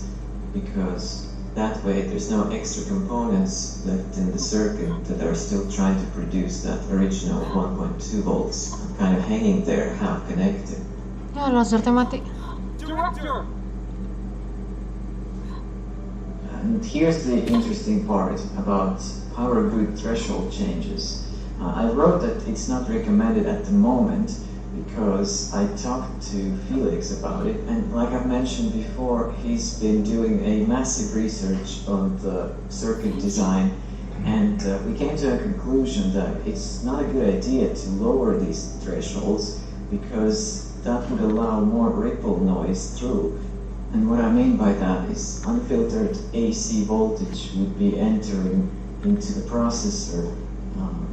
because that way there's no extra components left in the circuit that are still trying to produce that original 1.2 volts, kind of hanging there, half connected. Ya, lasernya mati. Director! And here's the interesting part about power good threshold changes. I wrote that it's not recommended at the moment because I talked to Felix about it, and like I've mentioned before, he's been doing a massive research on the circuit design, and we came to a conclusion that it's not a good idea to lower these thresholds because that would allow more ripple noise through. And what I mean by that is unfiltered AC voltage would be entering into the processor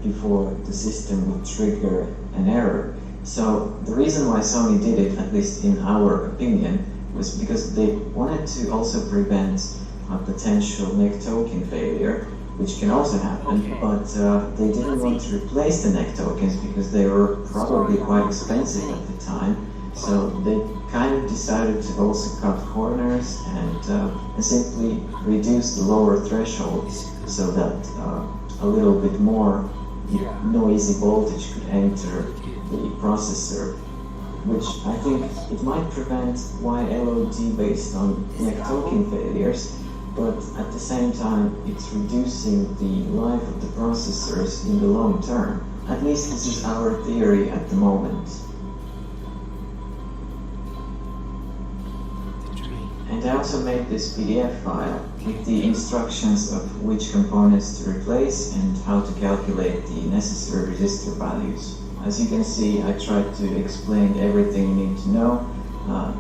before the system would trigger an error. So the reason why Sony did it, at least in our opinion, was because they wanted to also prevent a potential NEC token failure, which can also happen, but they didn't want to replace the NEC tokens because they were probably quite expensive at the time. So they kind of decided to also cut corners and simply reduce the lower thresholds so that a little bit more noisy voltage could enter the processor, which I think it might prevent YLOD based on NEC token failures, but at the same time it's reducing the life of the processors in the long term. At least this is our theory at the moment. And I also made this PDF file with the instructions of which components to replace and how to calculate the necessary resistor values. As you can see, I tried to explain everything you need to know.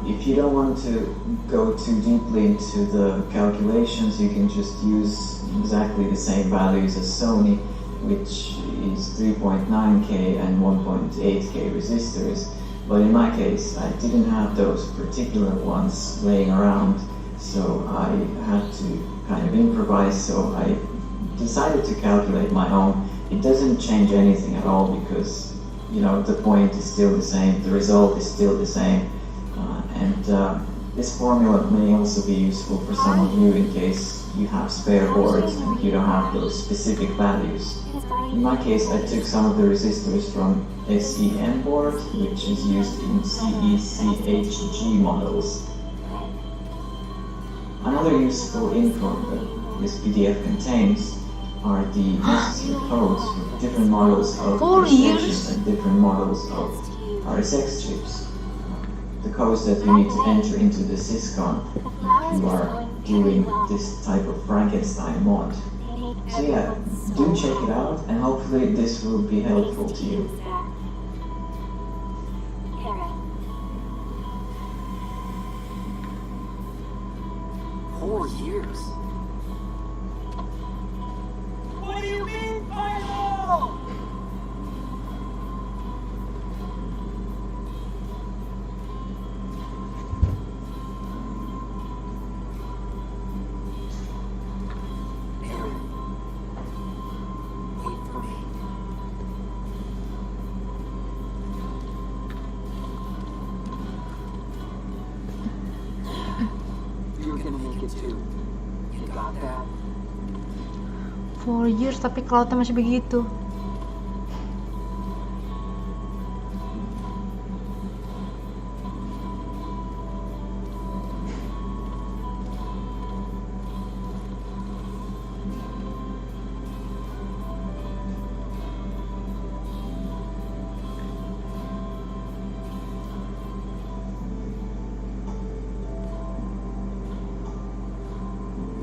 If you don't want to go too deeply into the calculations, you can just use exactly the same values as Sony, which is 3.9K and 1.8K resistors. But in my case, I didn't have those particular ones laying around, so I had to kind of improvise, so I decided to calculate my own. It doesn't change anything at all because, you know, the point is still the same, the result is still the same, and this formula may also be useful for some of you in case you have spare boards and you don't have those specific values. In my case, I took some of the resistors from SEM board, which is used in CECHG models. Another useful info that this PDF contains are the necessary codes for different models of workstations and different models of RSX chips. The codes that you need to enter into the syscon if you are doing this type of Frankenstein mod. So yeah, do check it out, and hopefully this will be helpful to you. 4 years? What do you mean, Philo? Wait for me. You're gonna make it too. You got that? 4 years tapi cloudnya masih begitu.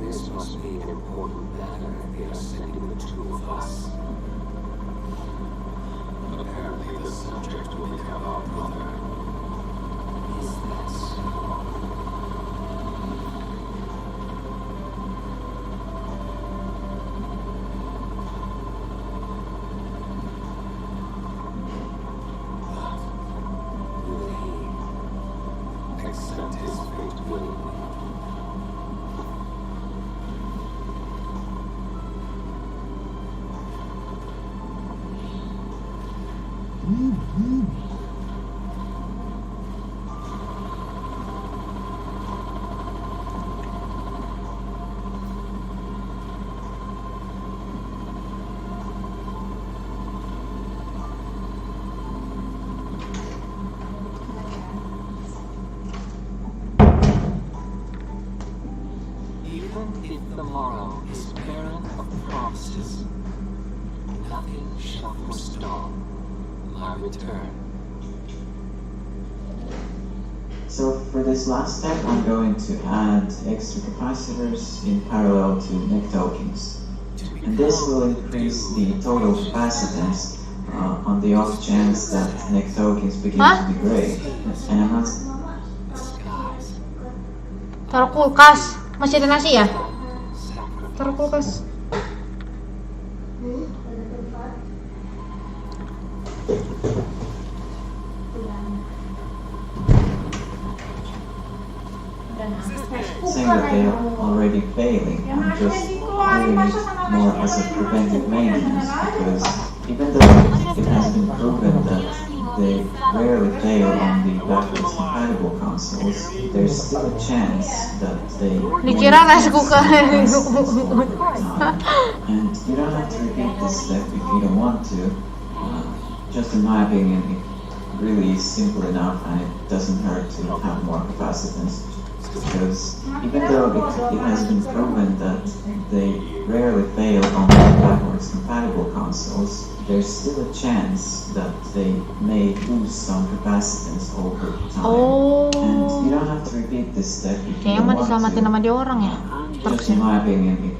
This must be an important matter if they are sending the two of us. Apparently the subject will become our brother. Is that so? But will he accept his fate willingly? Even if the morrow is barren of promises, nothing shall forestall my return. So for this last step, I'm going to add extra capacitors in parallel to neck tokens. And this will increase the total capacitance on the off chance that neck tokens begin to degrade. And I'm not... Taruh kulkas. Masih ada nasi ya? Taruh kulkas. Saying that they are already failing, I'm just doing it more as a preventive maintenance, because even though it has been proven that they rarely fail on the backwards compatible consoles, there's still a chance that they Dikira nasi kuker. and you don't have to repeat this step if you don't want to. Just in my opinion, it really is simple enough, and it doesn't hurt to have more capacitance. Because even though it has been proven that they rarely fail on the backwards compatible consoles, there's still a chance that they may lose some capacitance over time. And you don't have to repeat this step if you don't want to. Just in my opinion, it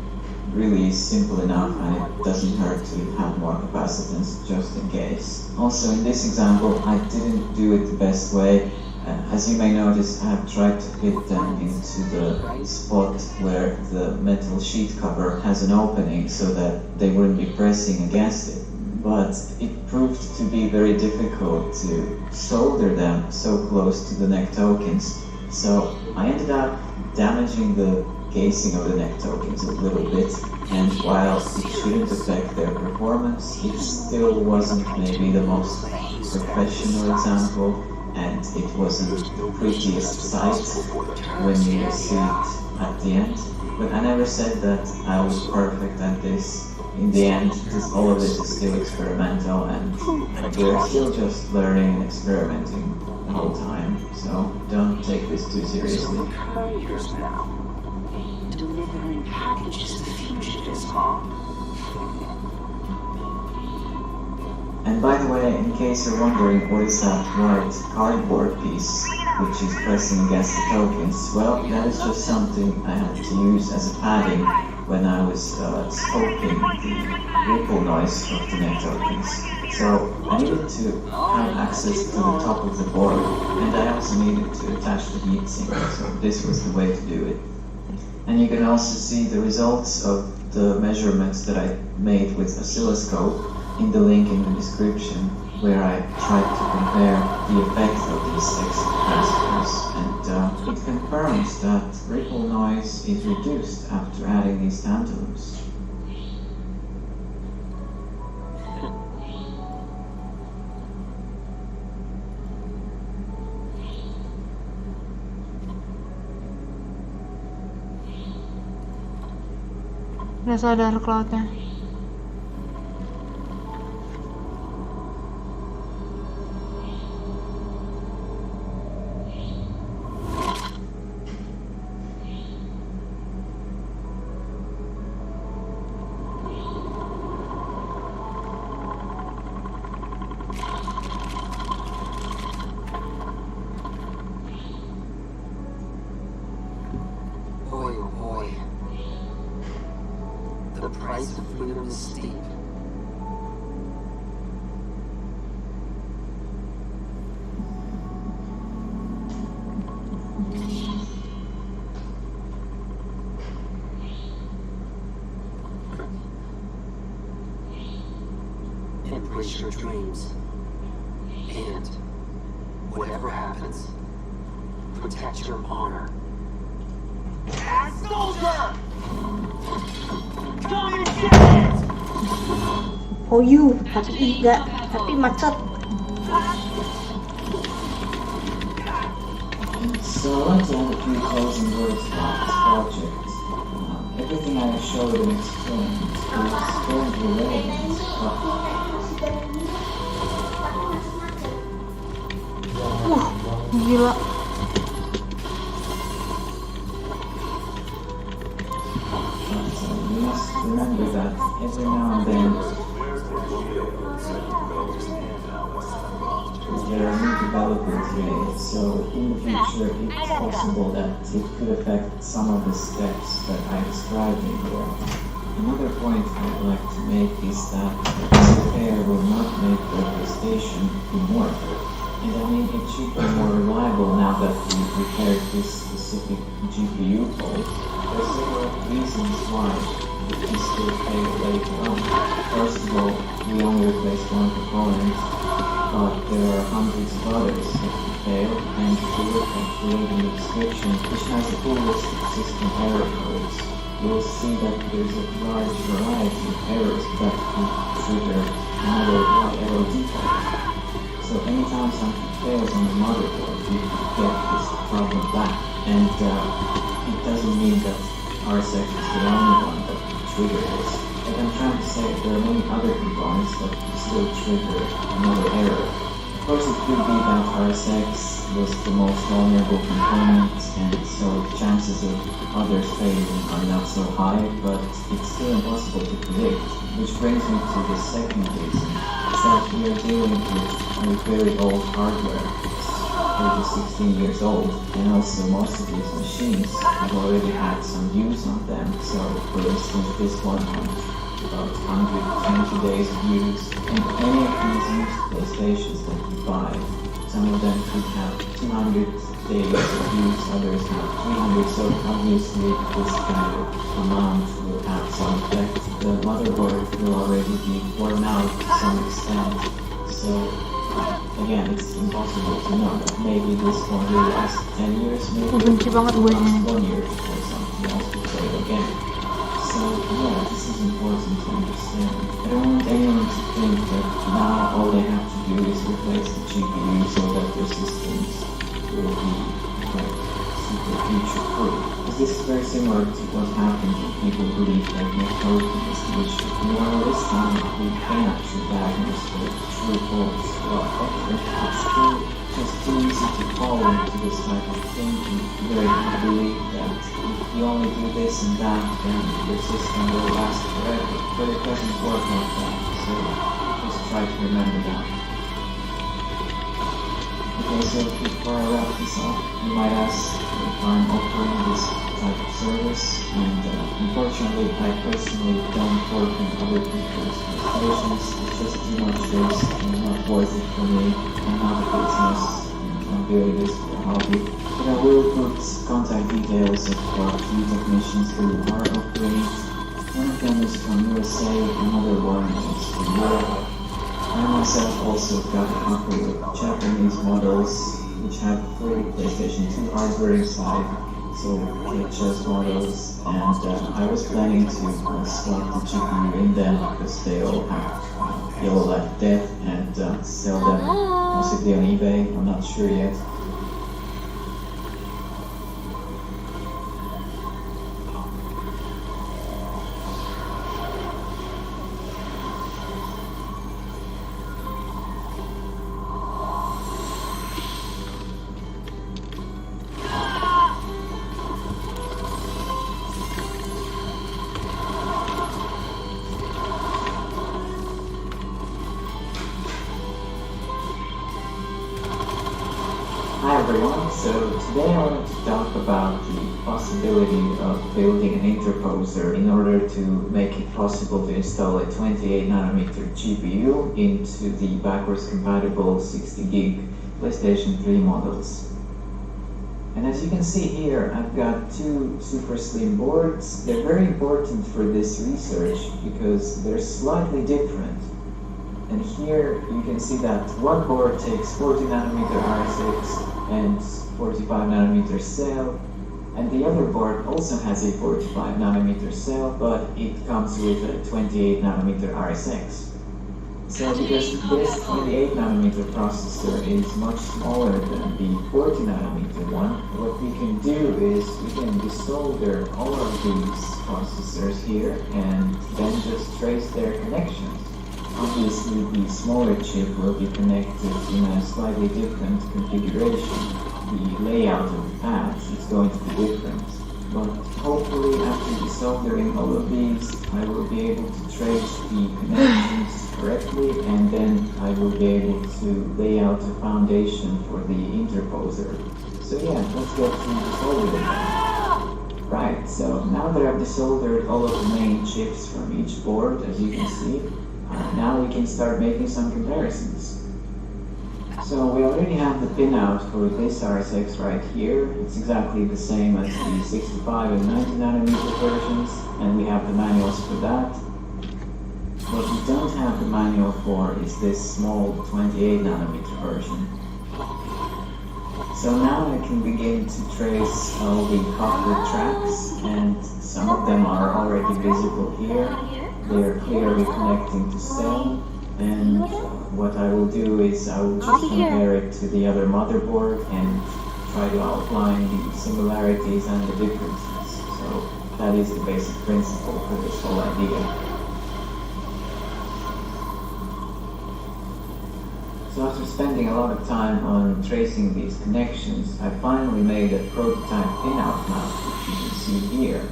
really is simple enough, and it doesn't hurt to have more capacitance just in case. Also in this example, I didn't do it the best way. As you may notice, I have tried to fit them into the spot where the metal sheet cover has an opening so that they wouldn't be pressing against it. But it proved to be very difficult to solder them so close to the neck tokens. So I ended up damaging the casing of the neck tokens a little bit, and while it shouldn't affect their performance, it still wasn't maybe the most professional example, and it wasn't the prettiest sight when you see it at the end. But I never said that I was perfect at this. In the end, all of this is still experimental, and we're still just learning and experimenting the whole time, so don't take this too seriously. Couriers now. Delivering packages to fugitives, huh? And by the way, in case you're wondering what is that white cardboard piece which is pressing against the tokens, well, that is just something I had to use as a padding when I was scoping the ripple noise of the neck tokens. So I needed to have access to the top of the board, and I also needed to attach the heatsink, so this was the way to do it. And you can also see the results of the measurements that I made with oscilloscope in the link in the description, where I tried to compare the effect of these exit capacitors, and it confirms that ripple noise is reduced after adding these tantalums. Udah sadar cloudnya. Boy, oh boy. The price of freedom is steep. Embrace your dreams. And whatever happens, protect your honor. Soldier! Come and get it! Oh you, tapi enggak, tapi macet. So I want to add a few closing words about this project. Everything I showed and explained is currently relevant, Gila. You must remember that every now and then there are new developments made, so in the future it's possible that it could affect some of the steps that I described in here. Another point I'd like to make is that this repair will not make the PlayStation immortal. And I mean, it should be more reliable now that we've repaired this specific GPU fault. There are several reasons why it can still fail later on. First of all, we only replaced one component, but there are hundreds of others that can fail, and if you look at the link in the description, which has a full list of system error codes, you'll see that there's a large variety of errors that could trigger another error defect. So anytime something fails on the motherboard, you can get this problem back. And it doesn't mean that RSX is the only one that can trigger this. What I'm trying to say, there are many other components that can still trigger another error. Of course, it could be that RSX was the most vulnerable component, and so chances of others failing are not so high, but it's still impossible to predict. Which brings me to the second reason, is that we are dealing with very old hardware. It's over 16 years old, and also most of these machines have already had some use on them. So, for instance, this one had about 120 days of use, and any of these used PlayStations that you buy some of them could have 200 days of use, others have 300, so obviously this kind of amount will have some effect. The motherboard will already be worn out to some extent, so again, it's impossible to know. Maybe this one will last 10 years, maybe it will last 1 year or something else to say it again. So yeah, this is important to understand. I don't want anyone to think that now all they have to do is replace the GPU so that their systems will be like super future-proof. Because this is very similar to what happens when people believe that tokens, which this time we can actually diagnose the true faults often. It's still just too easy to fall into this type of thinking, where you believe that if you only do this and that, then your system will last forever. But it doesn't work like that, so just try to remember that. Okay, so before I wrap this up, you might ask if I'm offering this type of service, and unfortunately I personally don't work on other people's applications. It's just too much risk and not worth it for me. I'm not a business, I'm doing this for a hobby. But I will put contact details of few technicians who are offering it. One of them is from USA, another one is from Europe. I myself also got a couple of Japanese models which have full PlayStation 2 hardware inside, so VHS models, and I was planning to slot the GPU in them because they all have yellow like death, and sell them possibly on eBay, I'm not sure yet. Hi everyone, so today I wanted to talk about the possibility of building an interposer in order to make it possible to install a 28nm GPU into the backwards compatible 60GB PlayStation 3 models. And as you can see here, I've got two super slim boards. They're very important for this research because they're slightly different. And here you can see that one board takes 40nm RSX and 45nm cell, and the other board also has a 45nm cell, but it comes with a 28nm RSX. So because this 28nm processor is much smaller than the 40nm one, what we can do is we can desolder all of these processors here and then just trace their connections. Obviously, the smaller chip will be connected in a slightly different configuration. The layout of the pads is going to be different. But hopefully, after desoldering all of these, I will be able to trace the connections correctly, and then I will be able to lay out a foundation for the interposer. So yeah, let's get to desoldering. Right, so now that I've desoldered all of the main chips from each board, as you can see, now we can start making some comparisons. So we already have the pinout for this RSX right here. It's exactly the same as the 65 and 90nm versions, and we have the manuals for that. What we don't have the manual for is this small 28nm version. So now I can begin to trace all the copper tracks, and some of them are already visible here. They're clearly connecting to cell, and what I will do is I will just compare it to the other motherboard and try to outline the similarities and the differences. So that is the basic principle for this whole idea. So after spending a lot of time on tracing these connections, I finally made a prototype pinout mount, which you can see here.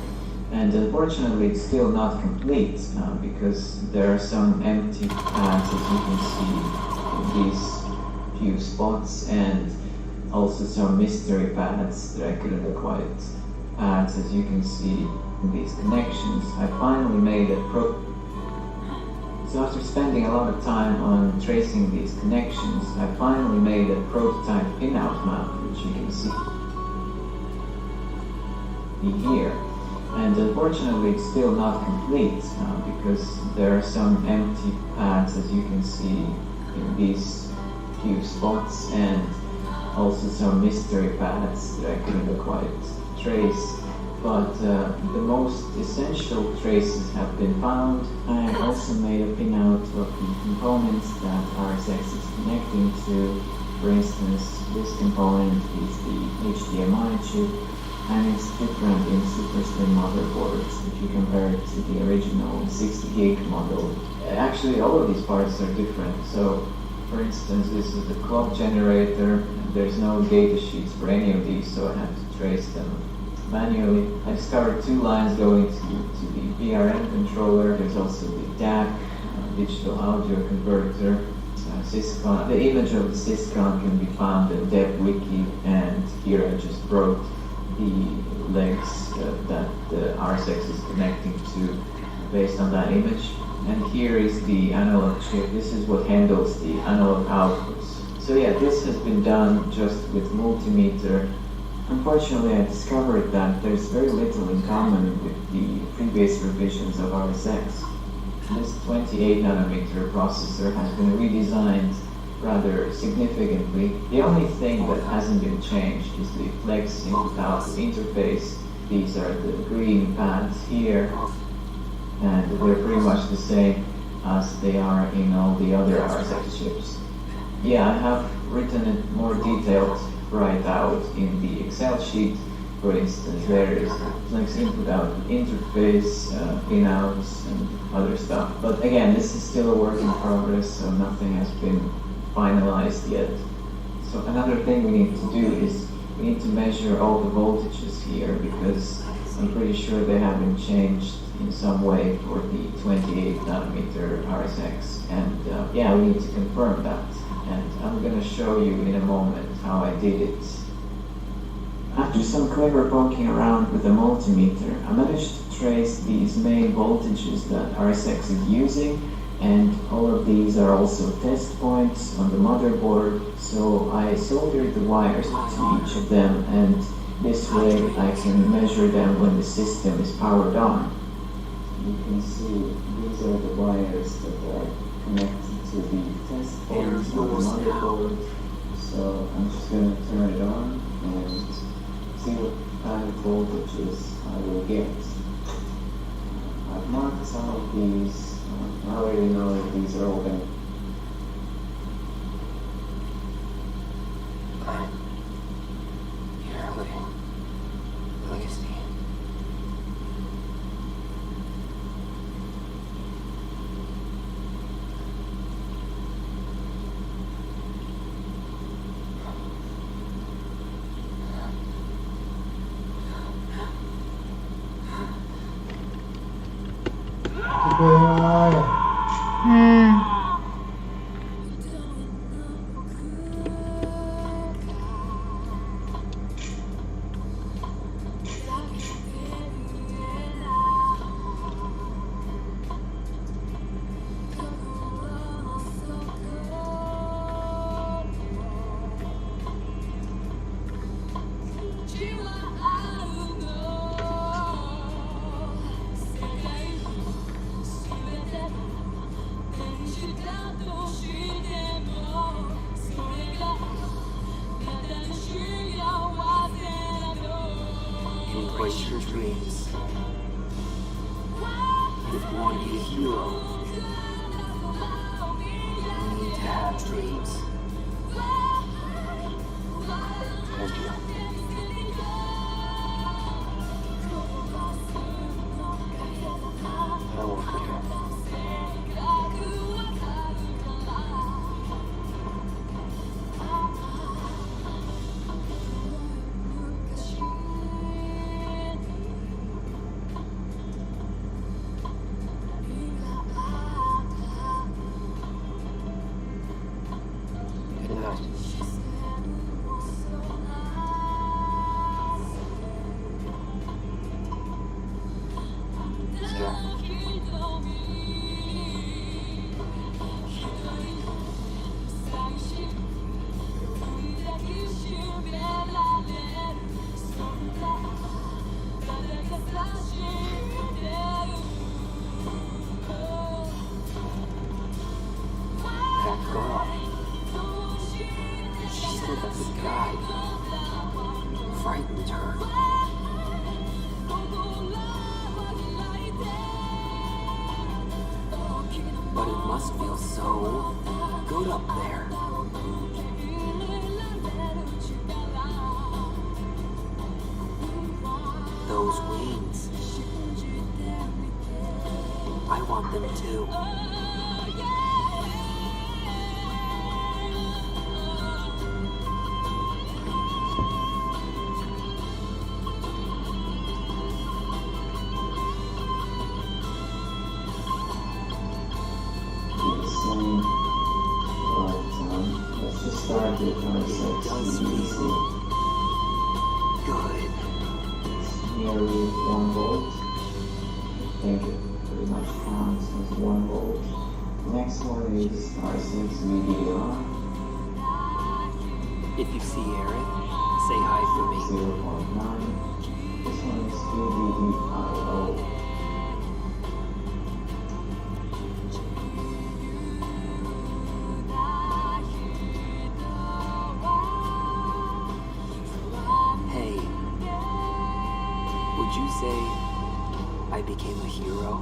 And unfortunately, it's still not complete because there are some empty pads, as you can see in these few spots, and also some mystery pads that I couldn't quite add, as you can see in these connections. I finally made a So after spending a lot of time on tracing these connections, I finally made a prototype pinout map, which you can see here. And unfortunately it's still not complete because there are some empty pads, as you can see in these few spots, and also some mystery pads that I couldn't quite trace. But the most essential traces have been found. I also made a pinout of the components that RSX is connecting to. For instance, this component is the HDMI chip, and it's different in super slim motherboards if you compare it to the original 60 gig model. Actually, all of these parts are different. So, for instance, this is the clock generator. There's no data sheets for any of these, so I had to trace them manually. I discovered two lines going to the PRM controller. There's also the DAC, digital audio converter, Syscon. The image of the Syscon can be found in DevWiki, and here I just wrote the legs that the RSX is connecting to based on that image. And here is the analog chip. This is what handles the analog outputs. So yeah, this has been done just with multimeter. Unfortunately, I discovered that there's very little in common with the previous revisions of RSX. This 28 nanometer processor has been redesigned rather significantly. The only thing that hasn't been changed is the flex input-output interface. These are the green pads here, and they're pretty much the same as they are in all the other RSX chips. Yeah, I have written it more detailed right out in the Excel sheet. For instance, there is the flex input-output interface, pinouts, and other stuff. But again, this is still a work in progress, so nothing has been finalized yet. So another thing we need to do is we need to measure all the voltages here, because I'm pretty sure they have been changed in some way for the 28 nanometer RSX. And yeah, we need to confirm that. And I'm going to show you in a moment how I did it. After some clever poking around with the multimeter, I managed to trace these main voltages that RSX is using, and all of these are also test points on the motherboard. So I soldered the wires to each of them, and this way I can measure them when the system is powered on. You can see these are the wires that are connected to the test points on the motherboard. So I'm just going to turn it on and see what kind of voltages I will get. I've marked some of these. I already know that these are all going to... Here, look at Steve. Embrace your dreams. If you want to be a hero, you need to have dreams. Thank you. I won't forget. Good night. Yeah. must feel so good up there. Those wings. I want them too. Let's just start with our sex easy. Good. It's nearly 1 volt. I think it pretty much counts as 1 volt. Next one is R6 VDR. If you see Aerith, say hi for me. 0.9. This one is VDDIO. Hey, would you say I became a hero?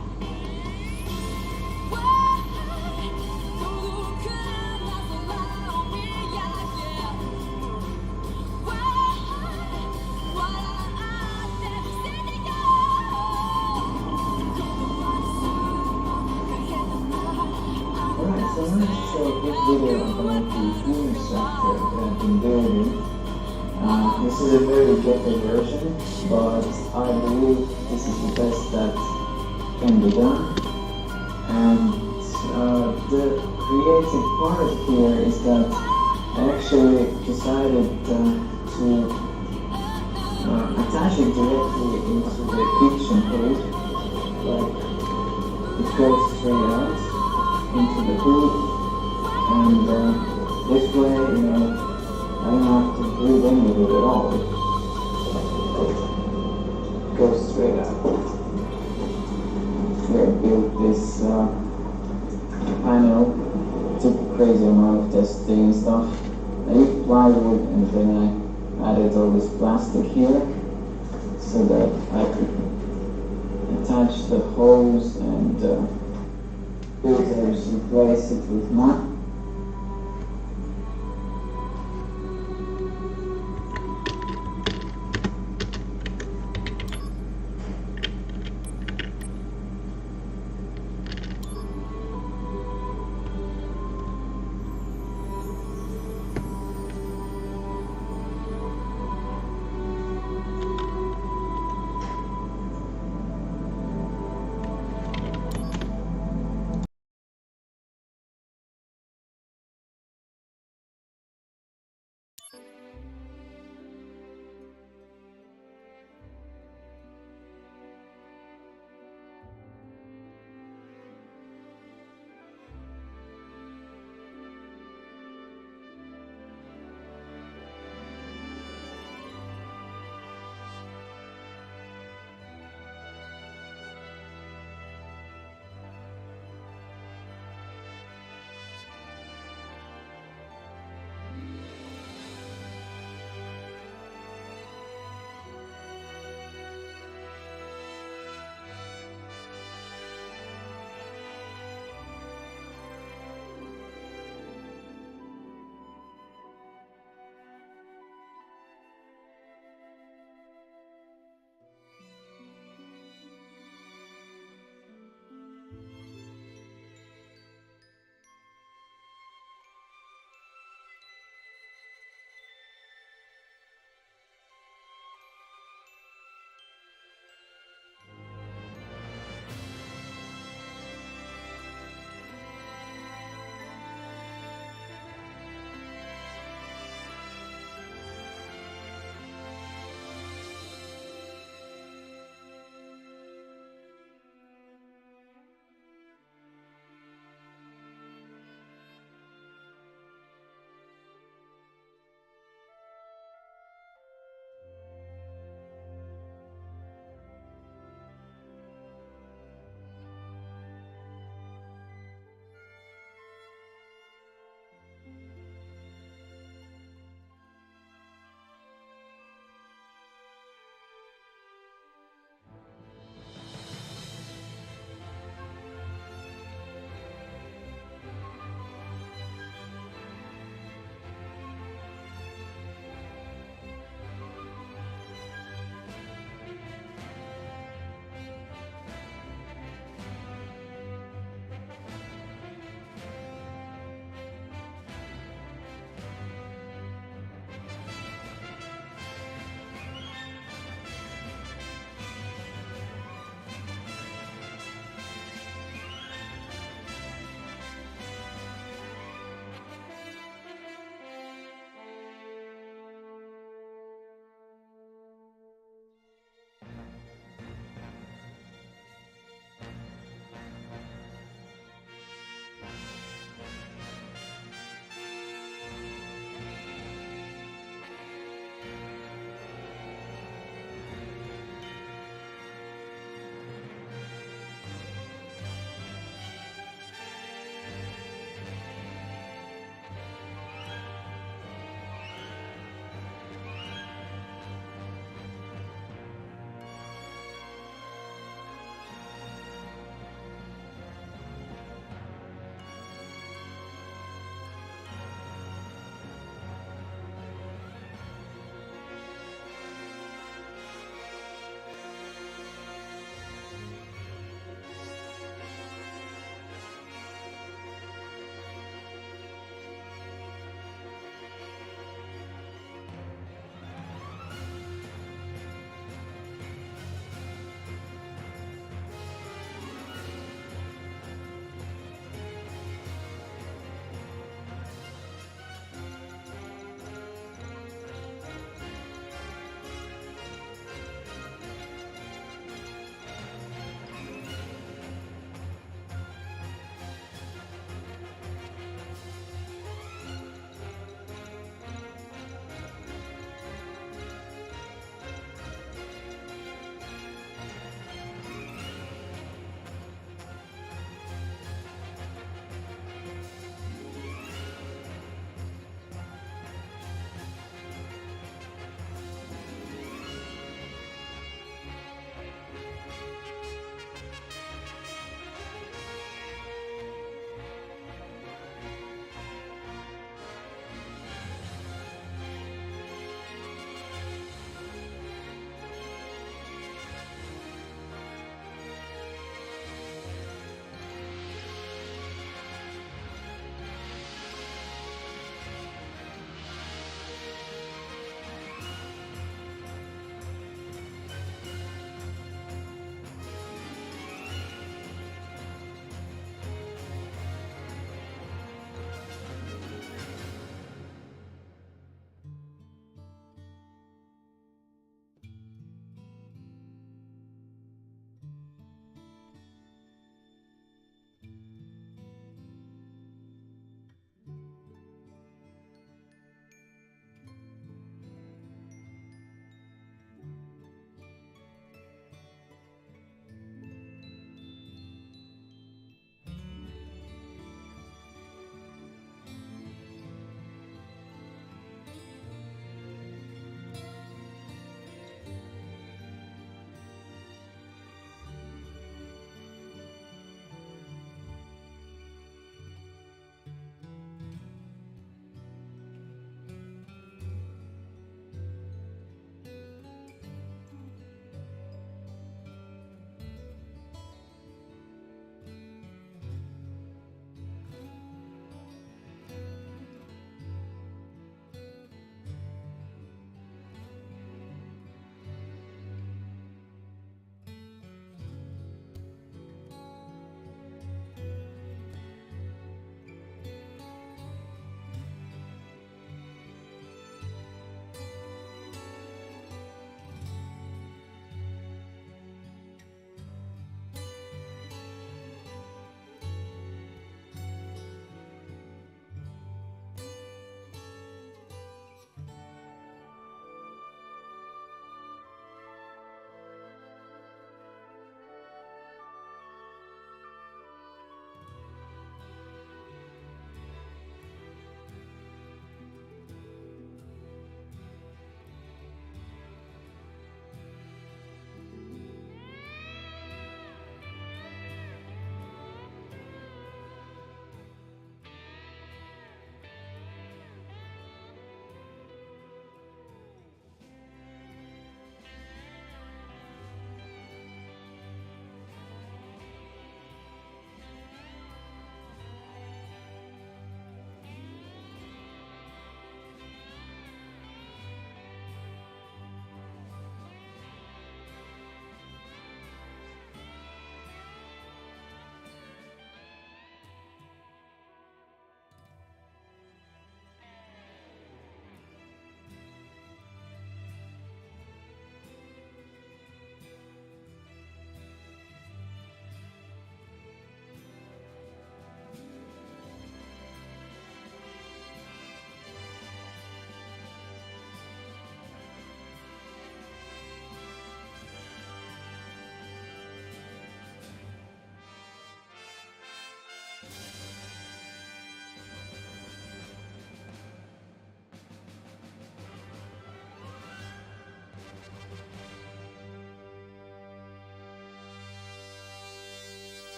Alright, so I'm going to show a quick video about the human structure that I've been building. This is a very ghetto version, but I believe this is the best that can be done. And the creative part here is that I actually decided to attach it directly into the kitchen hood. Like, it goes straight out into the hood, and this way, I don't have to breathe any of it at all. It goes straight out. Here I built this panel, took a crazy amount of testing and stuff. I used plywood and then I added all this plastic here so that I could attach the hose and filters, replace it with mud.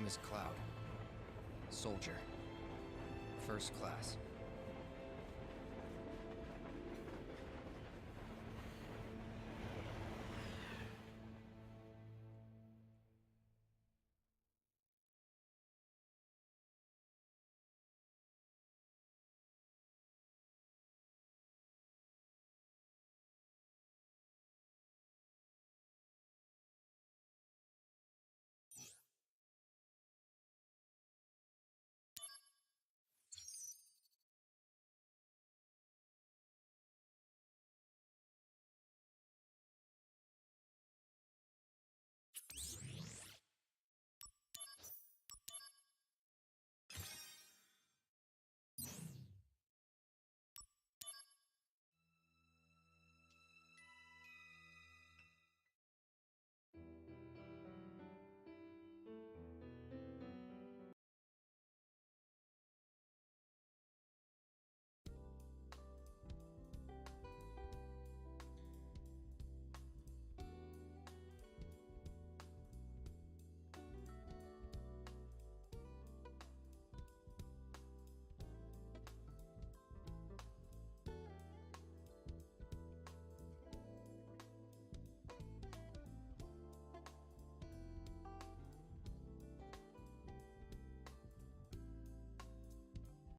is Cloud. Soldier. First class.